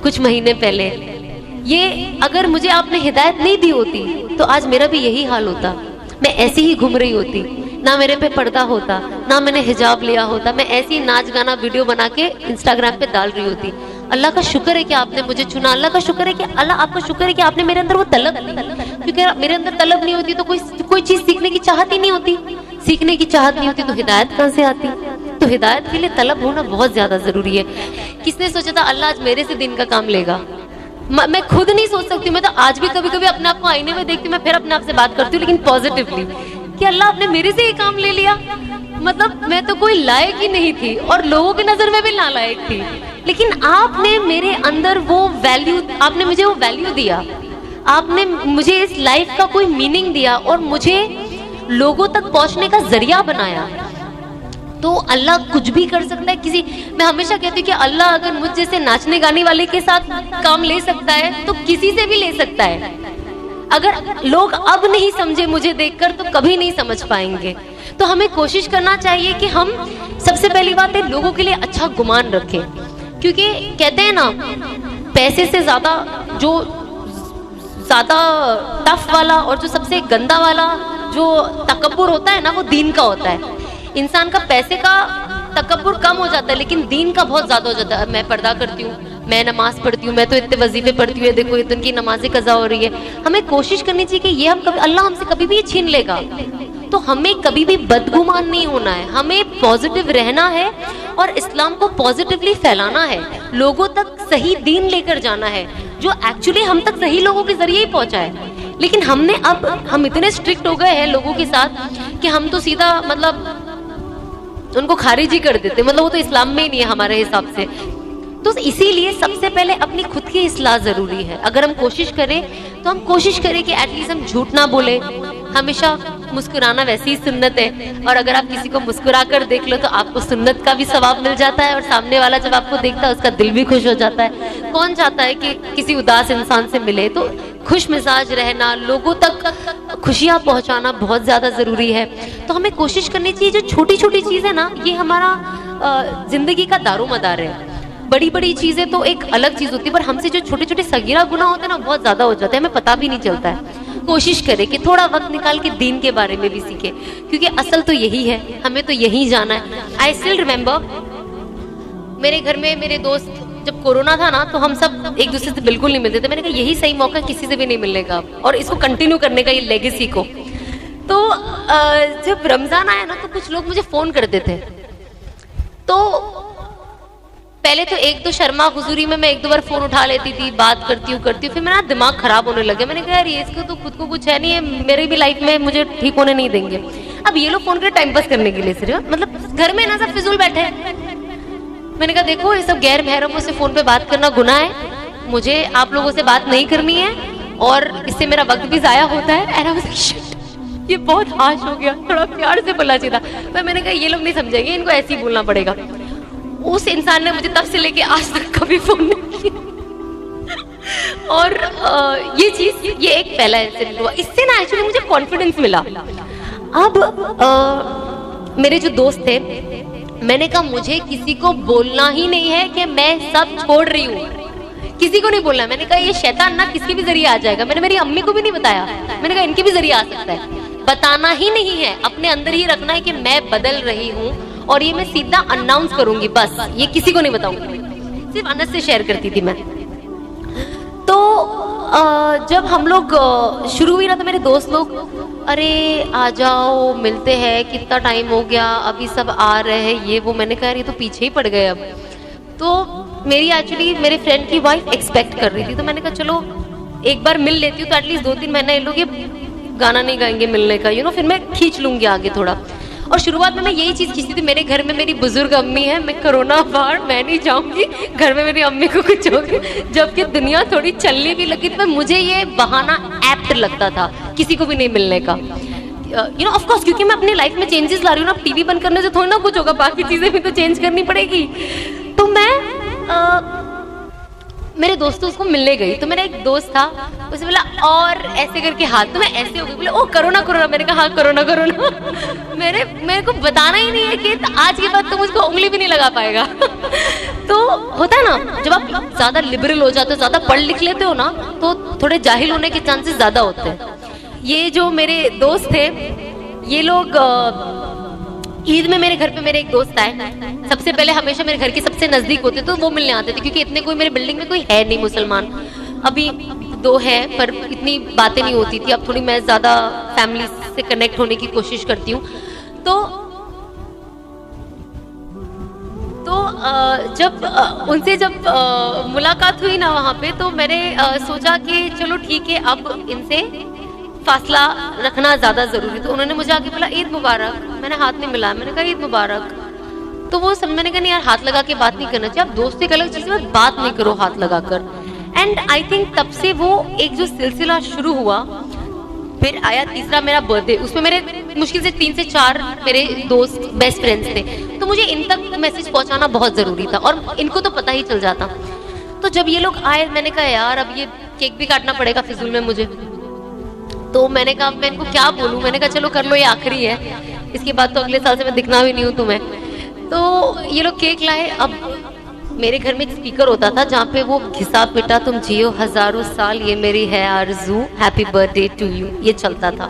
कुछ महीने पहले, ये अगर मुझे आपने हिदायत नहीं दी होती तो आज मेरा भी यही हाल होता। मैं ऐसी ही घूम रही होती, ना मेरे पे पर्दा होता, ना मैंने हिजाब लिया होता, मैं ऐसी ही नाच गाना वीडियो बना के इंस्टाग्राम पे डाल रही होती। अल्लाह का शुक्र है कि आपने मुझे चुना, अल्लाह का शुक्र है कि आपका शुक्र है कि आपने मेरे अंदर वो तलब दी, क्योंकि मेरे अंदर तलब नहीं होती तो कोई चीज सीखने की चाहत ही नहीं होती। सीखने की चाहत नहीं होती तो हिदायत कहाँ से आती? तो हिदायत के लिए तलब होना बहुत ज्यादा जरूरी है। किसने सोचा था अल्लाह आज मेरे से दिन का काम लेगा? मैं खुद नहीं सोच सकती। मैं तो आज भी कभी कभी अपने आप को आईने में देखती हूँ, मैं फिर अपने आप से बात करती हूँ, लेकिन पॉजिटिवली, कि अल्लाह आपने मेरे से ये काम ले लिया। मतलब मैं तो कोई लायक ही नहीं थी और लोगों की नजर में भी नालायक थी, लेकिन आपने मेरे अंदर वो वैल्यू, आपने मुझे वो वैल्यू दिया, आपने मुझे इस लाइफ का कोई मीनिंग दिया और मुझे लोगों तक पहुंचने का जरिया बनाया। तो अल्लाह कुछ भी कर सकता है। मैं हमेशा कहती हूँ कि अल्लाह अगर मुझ जैसे नाचने गाने वाले के साथ काम ले सकता है तो किसी से भी ले सकता है। अगर लोग अब नहीं समझे मुझे देखकर तो कभी नहीं समझ पाएंगे। तो हमें कोशिश करना चाहिए कि हम सबसे पहली बात है लोगों के लिए अच्छा गुमान रखें, क्योंकि कहते हैं ना, पैसे से ज्यादा जो ज्यादा टफ वाला और जो सबसे गंदा वाला जो तकब्बुर होता है ना, वो दीन का होता है। इंसान का पैसे का तकब्बुर कम हो जाता है, लेकिन दीन का बहुत ज्यादा हो जाता है। मैं पर्दा करती हूँ, मैं नमाज पढ़ती हूँ, मैं तो इतने वजीफे पढ़ती हूँ, देखो इतनी की नमाजें कज़ा हो रही है। हमें कोशिश करनी चाहिए कि ये हम कभी, अल्लाह हमसे कभी भी छीन लेगा, तो हमें कभी भी बदगुमान नहीं होना है। हमें पॉजिटिव रहना है और इस्लाम को पॉजिटिवली फैलाना है, लोगों तक सही दीन लेकर जाना है, जो एक्चुअली हम तक सही लोगों के जरिए ही पहुंचा है। लेकिन हम इतने स्ट्रिक्ट हो गए हैं लोगों के साथ कि हम तो सीधा मतलब उनको खारिज ही कर देते, मतलब वो तो इस्लाम में ही नहीं है हमारे हिसाब से। तो इसीलिए सबसे पहले अपनी खुद की इस्लाह जरूरी है। अगर हम कोशिश करें तो हम कोशिश करें कि एटलीस्ट हम झूठ ना बोले। हमेशा मुस्कुराना वैसे ही सुन्नत है, और अगर आप किसी को मुस्कुरा कर देख लो तो आपको सुन्नत का भी सवाब मिल जाता है, और सामने वाला जब आपको देखता है उसका दिल भी खुश हो जाता है। कौन चाहता है कि किसी उदास इंसान से मिले? तो खुश मिजाज रहना, लोगों तक खुशियाँ पहुँचाना बहुत ज़्यादा ज़रूरी है। तो हमें कोशिश करनी चाहिए, जो छोटी छोटी चीज़ें ना, ये हमारा ज़िंदगी का दारोमदार है। बड़ी बड़ी चीज़ें तो एक अलग चीज़ होती है, पर हमसे जो छोटे छोटे सगीरा गुनाह होते हैं ना, बहुत ज़्यादा हो जाते हैं, हमें पता भी नहीं चलता है। कोशिश करें कि थोड़ा वक्त निकाल के दीन के बारे में भी सीखें, क्योंकि असल तो यही है, हमें तो यही जाना है। आई स्टिल रिमेम्बर, मेरे घर में मेरे दोस्त, जब कोरोना था ना, तो हम सब एक दूसरे से बिल्कुल नहीं मिलते थे। मैंने कहा यही सही मौका, किसी से भी नहीं मिलने का और इसको कंटिन्यू करने का, ये लेगेसी को। तो जब रमजान आया ना, तो कुछ लोग मुझे फोन करते थे। तो पहले तो एक दो शर्मा हुजूरी में मैं एक दो बार फोन उठा लेती थी, बात करती हूँ, फिर मेरा दिमाग खराब होने लगा। मैंने कहा यार, ये इसको तो खुद को कुछ है नहीं है, मेरी भी लाइफ में मुझे ठीक होने नहीं देंगे। अब ये लोग फोन कर टाइम पास करने के लिए सिर्फ, मतलब घर में ना सब फिजूल बैठे हैं। मैंने कहा देखो ये सब गैर महरमों से फोन पे बात करना गुनाह है, मुझे आप लोगों से बात नहीं करनी है और इससे मेरा वक्त भी जाया होता है। And I was like shit, ये बहुत हाश हो गया, थोड़ा प्यार से बोलना चाहिए था। पर मैंने कहा ये लोग नहीं समझेंगे, इनको ऐसे ही बोलना पड़ेगा। उस इंसान ने मुझे तब से लेके आज तक कभी फोन नहीं किया। और ये चीज, ये एक पहला इंसिडेंट हुआ, इससे ना एक्चुअली मुझे कॉन्फिडेंस मिला। अब मेरे जो दोस्त थे, मैंने कहा मुझे किसी को बोलना ही नहीं है कि मैं सब छोड़ रही हूँ, किसी को नहीं बोलना। मैंने कहा ये शैतान ना किसी भी जरिए आ जाएगा। मैंने मेरी अम्मी को भी नहीं बताया, मैंने कहा इनके भी जरिए आ सकता है। बताना ही नहीं है, अपने अंदर ही रखना है कि मैं बदल रही हूँ और ये मैं सीधा अनाउंस करूंगी, बस ये किसी को नहीं बताऊंगी। सिर्फ अनस से शेयर करती थी मैं। तो जब हम लोग शुरू हुई ना, तो मेरे दोस्त लोग अरे आ जाओ मिलते हैं, कितना टाइम हो गया, अभी सब आ रहे हैं ये वो। मैंने कहा ये तो पीछे ही पड़ गए अब। तो मेरी एक्चुअली मेरे फ्रेंड की वाइफ एक्सपेक्ट कर रही थी, तो मैंने कहा चलो एक बार मिल लेती हूँ, तो एटलीस्ट 2-3 महीने ये लोग ये गाना नहीं गाएंगे मिलने का, फिर मैं खींच लूंगी आगे थोड़ा। और शुरुआत में मैं यही चीज खींचती थी, मेरे घर में मेरी बुजुर्ग अम्मी है, मैं कोरोना बाहर मैं नहीं जाऊंगी, घर में मेरी अम्मी को कुछ हो गया। जबकि दुनिया थोड़ी चलने भी लगी, तो मुझे ये बहाना एप्ट लगता था किसी को भी नहीं मिलने का। ऑफ कोर्स, क्योंकि मैं अपनी लाइफ में चेंजेस ला रही हूँ ना, टीवी बंद करने से थोड़ी ना कुछ होगा, बाकी चीजें भी तो चेंज करनी पड़ेगी। तो मैं मेरे दोस्तों को मिलने गई, तो मेरा एक दोस्त था, उसने बोला और ऐसे करके हाथ, तो मैं ऐसे हो गई, बोले ओ कोरोना कोरोना। मैंने कहा हाँ कोरोना कोरोना। मेरे को बताना ही नहीं है कि आज के बाद तो मुझको उंगली भी नहीं लगा पाएगा। तो होता है ना, जब आप ज्यादा लिबरल हो जाते हो, ज्यादा पढ़ लिख लेते हो ना, तो थोड़े जाहिल होने के चांसेस ज्यादा होते हैं। ये जो मेरे दोस्त थे, ये लोग ईद में मेरे घर पे मेरे एक दोस्त आए। सबसे पहले हमेशा मेरे घर के सबसे नजदीक होते तो वो मिलने आते थे, क्योंकि इतने कोई मेरे बिल्डिंग में कोई है नहीं मुसलमान। अभी 2 है पर इतनी बातें नहीं होती थी, अब थोड़ी मैं ज्यादा फैमिली से कनेक्ट होने की कोशिश करती हूँ। तो जब उनसे मुलाकात हुई ना वहाँ पे, तो मैंने सोचा कि चलो ठीक है, अब इनसे फासला रखना ज्यादा जरूरी। तो उन्होंने मुझे आके बोला ईद मुबारक, मैंने हाथ नहीं मिलाया, मैंने कहा ईद मुबारक। तो वो मैंने कहा नहीं यार, हाथ लगा के बात नहीं करना चाहिए, आप दोस्त एक अलग चीज में बात नहीं करो हाथ लगाकर। एंड आई थिंक तब से वो एक जो सिलसिला शुरू हुआ, फिर आया तीसरा मेरा बर्थडे, उसमें मेरे मुश्किल से 3 से 4 मेरे दोस्त बेस्ट फ्रेंड्स थे। तो मुझे इन तक मैसेज पहुंचाना बहुत जरूरी था, और इनको तो पता ही चल जाता। तो जब ये लोग आए, मैंने कहा यार अब ये केक भी काटना पड़ेगा फिजूल में मुझे। तो मैंने कहा मैं इनको क्या बोलूं, मैंने कहा चलो कर लो, ये आखिरी है, इसके बाद तो अगले साल से मैं दिखना भी नहीं हूं तुम्हें। तो ये लोग केक लाए। अब मेरे घर में एक स्पीकर होता था जहाँ पे वो घिसा पिटा तुम जियो हजारों साल, ये मेरी है आरज़ू, हैप्पी बर्थडे टू यू, ये चलता था।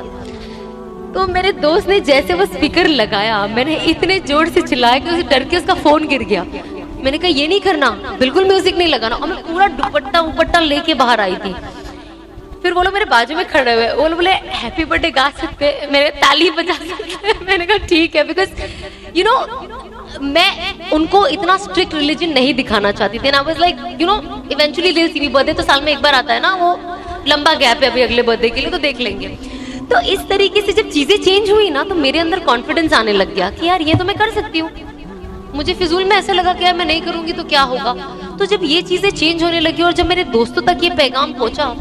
तो मेरे दोस्त ने जैसे वो स्पीकर लगाया, मैंने इतने जोर से चिल्लाया कि उसे डर के उसका फोन गिर गया। मैंने कहा ये नहीं करना, बिल्कुल म्यूजिक नहीं लगाना। और मैं पूरा दुपट्टा लेके बाहर आई थी। फिर वो लोग मेरे बाजू में खड़े हुए, वो लोग बोले हैप्पी बर्थडे गा सकते, मेरे ताली बजा सकते। मैंने कहा ठीक है, बिकॉज मैं उनको इतना स्ट्रिक्ट रिलीजन नहीं दिखाना चाहती थी। आई वाज लाइक इवेंचुअली दिल सी बर्थडे तो साल में एक बार आता है ना, वो लंबा गैप है अभी अगले बर्थडे के लिए, तो देख लेंगे। तो इस तरीके से जब चीजें चेंज हुई ना, तो मेरे अंदर कॉन्फिडेंस आने लग गया कि यार ये तो मैं कर सकती हूँ। मुझे फिजूल में ऐसा लगा कि यार मैं नहीं करूंगी तो क्या होगा। तो जब ये चीजें चेंज होने लगी और जब मेरे दोस्तों तक ये पैगाम पहुंचा,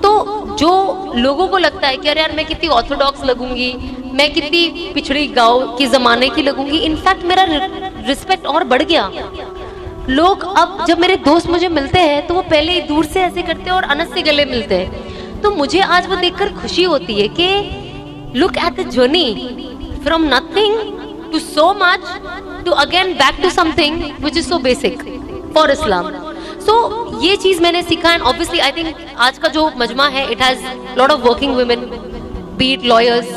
तो जो लोगों को लगता है कि अरे यार मैं कितनी ऑर्थोडॉक्स लगूंगी, मैं कितनी पिछड़ी गांव के जमाने की लगूंगी, इनफैक्ट मेरा रिस्पेक्ट और बढ़ गया। लोग अब जब मेरे दोस्त मुझे मिलते हैं तो वो पहले ही दूर से ऐसे करते हैं और अनस से गले मिलते हैं। तो मुझे आज वो देखकर खुशी होती है कि look at the journey from nothing to so much to again back to something which is so basic for Islam. So ये चीज मैंने सीखा। एंड ऑब्वियसली आई थिंक आज का जो मजमा है, it has lot of working women, B it lawyers,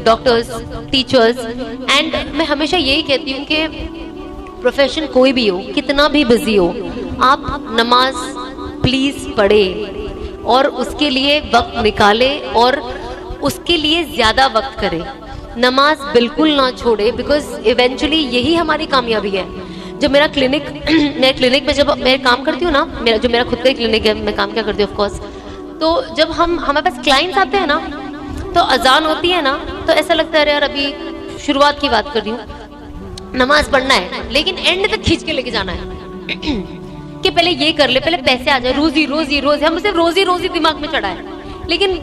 doctors, teachers. And मैं हमेशा यही कहती हूँ कि प्रोफेशन कोई भी हो, कितना भी बिजी हो, आप नमाज प्लीज पढ़े और उसके लिए वक्त निकाले और उसके लिए ज्यादा वक्त करे। नमाज बिल्कुल ना छोड़े, बिकॉज इवेंचुअली यही हमारी कामयाबी है। जब मेरा क्लिनिक मैं क्लिनिक में जब मैं काम करती हूँ ना, मेरा खुद का ही क्लिनिक है, मैं काम क्या करती हूँ ऑफ कोर्स। तो जब हमारे पास क्लाइंट्स आते हैं ना, तो अजान होती है ना, तो ऐसा लगता है अरे यार अभी शुरुआत की बात कर रही हूँ, नमाज पढ़ना है लेकिन एंड तक खींच के लेके जाना है कि पहले ये कर ले, पहले पैसे आ जाए, रोजी रोजी रोजी, हम सिर्फ रोजी रोजी दिमाग में चढ़ा है, लेकिन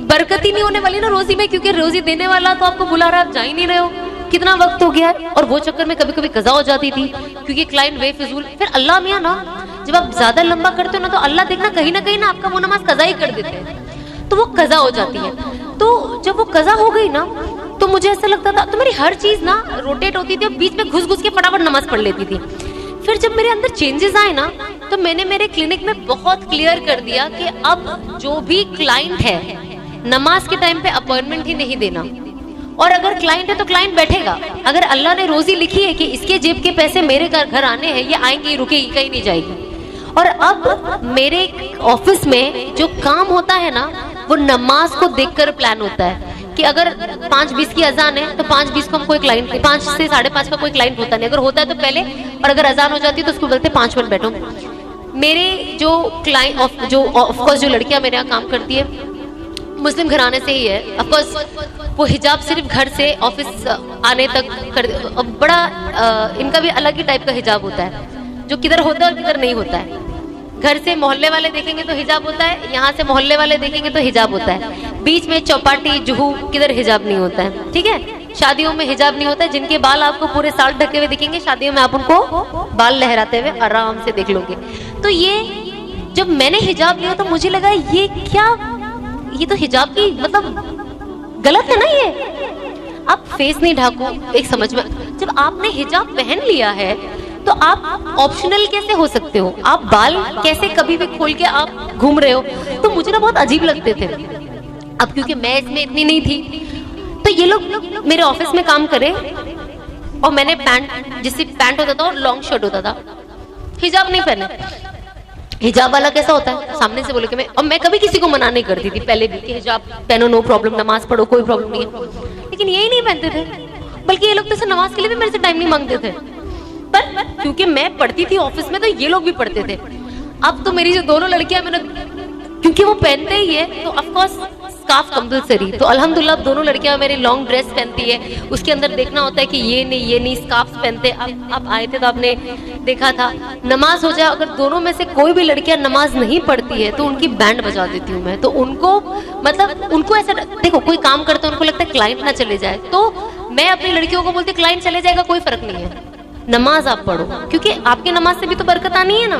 बरकत ही नहीं होने वाली ना रोजी में, क्योंकि रोजी देने वाला तो आपको बुला रहा है, आप जा ही नहीं रहे हो, कितना वक्त हो गया है। और वो चक्कर में कभी कभी कज़ा हो जाती थी क्योंकि क्लाइंट बेफिजूल, फिर अल्लाह मियाँ ना जब आप ज्यादा लंबा करते हो ना तो अल्लाह देखना कहीं ना आपका वो नमाज कज़ा ही कर देते हैं, तो वो कज़ा हो जाती है। तो जब वो कज़ा हो गई ना तो मुझे ऐसा लगता था, तो मेरी हर चीज ना रोटेट होती थी और बीच में घुस घुस के फटाफट नमाज पढ़ लेती थी। फिर जब मेरे अंदर चेंजेस आए ना तो मैंने मेरे क्लिनिक में बहुत क्लियर कर दिया कि अब जो भी क्लाइंट है नमाज के टाइम पे अपॉइंटमेंट ही नहीं देना, और अगर क्लाइंट है तो क्लाइंट बैठेगा, अगर अल्लाह ने रोजी लिखी है कि इसके जेब के पैसे मेरे घर आने हैं, ये आएंगे, ये रुकेगी, कहीं नहीं जाएगी। और अब मेरे ऑफिस में जो काम होता है ना वो नमाज को देखकर प्लान होता है कि अगर 5:20 की अजान है तो 5:20 को हम कोई क्लाइंट, 5 से 5:30 का कोई क्लाइंट होता नहीं, अगर होता है तो पहले, और अगर अजान हो जाती है तो उसको बोलते 5 मिनट बैठो। मेरे जो क्लाइंट जो ऑफकोर्स जो लड़कियां मेरे यहाँ काम करती है मुस्लिम घराने से ही है, ऑफकोर्स वो हिजाब सिर्फ घर से ऑफिस आने तक कर, बड़ा इनका भी अलग ही टाइप का हिजाब होता है जो किधर होता है और किधर नहीं होता है। घर से मोहल्ले वाले देखेंगे तो हिजाब होता है, यहाँ से मोहल्ले वाले देखेंगे तो हिजाब होता है, बीच में चौपाटी जुहू किधर हिजाब नहीं होता है, ठीक है। शादियों में हिजाब नहीं होता है, जिनके बाल आपको पूरे साल ढके हुए दिखेंगे शादियों में आप उनको बाल लहराते हुए आराम से देख लोगे। तो ये जब मैंने हिजाब लिया तो मुझे लगा ये क्या, ये तो हिजाब की मतलब गलत है ना, ये आप फेस नहीं ढाको, एक समझ में, जब आपने हिजाब पहन लिया है तो आप ऑप्शनल कैसे हो सकते हो, आप बाल कैसे कभी भी खोल के आप घूम रहे हो। तो मुझे ना बहुत अजीब लगते थे। अब क्योंकि मैं इसमें इतनी नहीं थी तो ये लोग मेरे ऑफिस में काम करे और मैंने पैंट, जिससे पैंट होता था और लॉन्ग शर्ट होता था, हिजाब नहीं पहने। हिजाब वाला कैसा होता है, सामने से बोले कि मैं, और मैं कभी किसी को मना नहीं करती थी पहले भी कि हिजाब पहनो, नो प्रॉब्लम, नमाज पढ़ो, कोई प्रॉब्लम नहीं है, लेकिन यही नहीं पहनते थे। बल्कि ये लोग तो नमाज के लिए भी मेरे से टाइम नहीं मांगते थे, पर क्योंकि मैं पढ़ती थी ऑफिस में तो ये लोग भी पढ़ते थे। अब तो मेरी जो दोनों लड़कियां, मैंने क्योंकि वो पहनते ही है तो ऑफ कोर्स स्कार्फ कंपलसरी, तो अल्हम्दुलिल्लाह दोनों लड़कियां मेरी लॉन्ग ड्रेस पहनती है, उसके अंदर देखना होता है कि ये नहीं स्कार्फ पहनते। अब आए थे तो आपने देखा था, नमाज हो जाए अगर दोनों में से कोई भी लड़कियां नमाज नहीं पढ़ती है तो उनकी बैंड बजा देती हूँ मैं। तो उनको मतलब उनको ऐसा, देखो कोई काम करते हैं उनको लगता है क्लाइंट ना चले जाए, तो मैं अपनी लड़कियों को बोलती क्लाइंट चले जाएगा कोई फर्क नहीं है, नमाज आप पढ़ो, क्योंकि आपके नमाज से भी तो बरकत आनी है ना।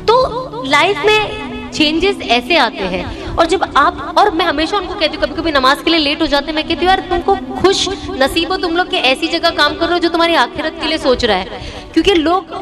तो लाइफ में चेंजेस ऐसे आते हैं। और जब आप, और मैं हमेशा उनको कहती हूँ, कभी कभी नमाज के लिए लेट हो जाते हैं, मैं कहती हूँ यार तुमको खुश नसीब हो तुम लोग के ऐसी जगह काम कर रहे हो जो तुम्हारी आखिरत के लिए सोच रहा है। क्योंकि लोग,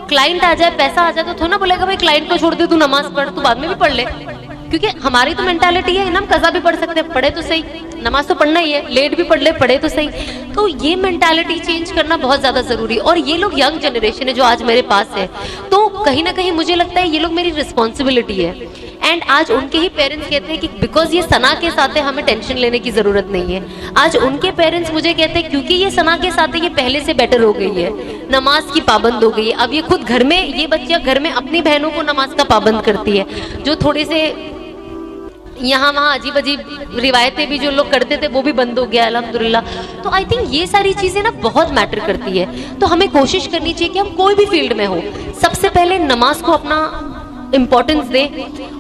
क्लाइंट आ जाए, पैसा आ जाए तो थोड़ा ना बोलेगा भाई क्लाइंट को छोड़ दे, तू नमाज पढ़, तू बाद में भी पढ़ ले, क्योंकि हमारी तो मेंटालिटी है ना, हम कज़ा भी पढ़ सकते हैं, पढ़े तो सही, नमाज तो पढ़ना ही है, लेट भी पढ़ ले, पढ़े तो सही। तो ये मेंटालिटी चेंज करना बहुत ज्यादा जरूरी। और ये लोग यंग जनरेशन है जो आज मेरे पास है, तो कहीं ना कहीं मुझे लगता है ये लोग मेरी रिस्पॉन्सिबिलिटी है। एंड आज उनके ही पेरेंट्स कहते हैं कि बिकॉज ये सना के साथ है हमें टेंशन लेने की जरूरत नहीं है। आज उनके पेरेंट्स मुझे कहते हैं क्योंकि ये सना के साथ है, ये पहले से बेटर हो गई है, नमाज की पाबंद हो गई है। अब ये खुद घर में, ये बच्चियां घर में अपनी बहनों को नमाज का पाबंद करती है, जो थोड़े से यहाँ वहाँ अजीब अजीब रिवायतें भी जो लोग करते थे वो भी बंद हो गया अल्हम्दुलिल्लाह। तो आई थिंक ये सारी चीजें ना बहुत मैटर करती है। तो हमें कोशिश करनी चाहिए कि हम कोई भी फील्ड में हो, सबसे पहले नमाज को अपना इम्पोर्टेंस दे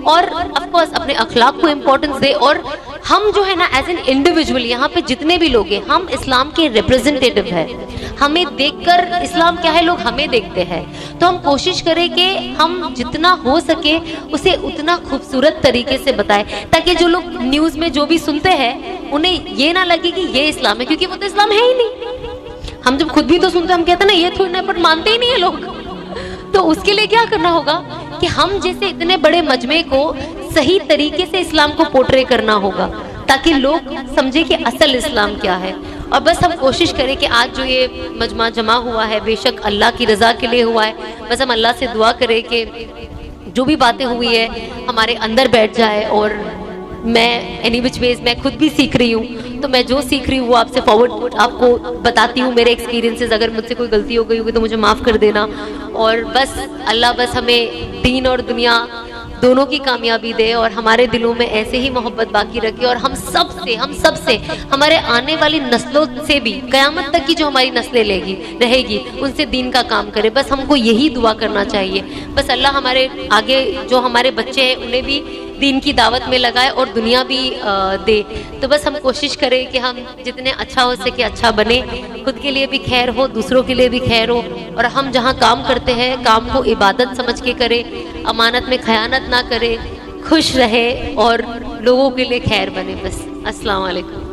और ऑफ कोर्स अपने अखलाक को इम्पोर्टेंस दे। और हम जो है ना एज एन इंडिविजुअल, यहाँ पे जितने भी लोग हैं, हम इस्लाम के रिप्रेजेंटेटिव है। हमें देखकर इस्लाम क्या है लोग हमें देखते हैं, तो हम कोशिश करें कि हम जितना हो सके उसे उतना खूबसूरत तरीके से बताएं, ताकि जो लोग न्यूज में जो भी सुनते हैं उन्हें ये ना लगे कि ये इस्लाम है, क्योंकि वो तो इस्लाम है ही नहीं। हम जब खुद भी तो सुनते हैं, हम कहते हैं ना ये थोड़ी ना, बट मानते ही नहीं है लोग। तो उसके लिए क्या करना होगा कि हम जैसे इतने बड़े मजमे को सही तरीके से इस्लाम को पोर्ट्रे करना होगा, ताकि लोग समझे कि असल इस्लाम क्या है। और बस हम कोशिश करें कि आज जो ये मजमा जमा हुआ है बेशक अल्लाह की रजा के लिए हुआ है, बस हम अल्लाह से दुआ करें कि जो भी बातें हुई है हमारे अंदर बैठ जाए। और मैं एनी विच वेज मैं खुद भी सीख रही हूँ, तो मैं जो सीख रही हूँ वो आपसे फॉरवर्ड आपको बताती हूँ, मेरे एक्सपीरियंसेस। अगर मुझसे कोई गलती हो गई होगी तो मुझे माफ़ कर देना। और बस अल्लाह बस हमें दीन और दुनिया दोनों की कामयाबी दे और हमारे दिलों में ऐसे ही मोहब्बत बाकी रखे और हम सब से, हम सब से, हमारे आने वाली नस्लों से भी, कयामत तक की जो हमारी नस्लें रहेगी उनसे दीन का काम करे। बस हमको यही दुआ करना चाहिए। बस अल्लाह हमारे आगे जो हमारे बच्चे हैं उन्हें भी दीन की दावत में लगाए और दुनिया भी दे। तो बस हम कोशिश करें कि हम जितने अच्छा हो सके अच्छा बने, खुद के लिए भी खैर हो, दूसरों के लिए भी खैर हो, और हम जहाँ काम करते हैं काम को इबादत समझ के करें, अमानत में खयानत ना करें, खुश रहे और लोगों के लिए खैर बने। बस अस्सलाम वालेकुम।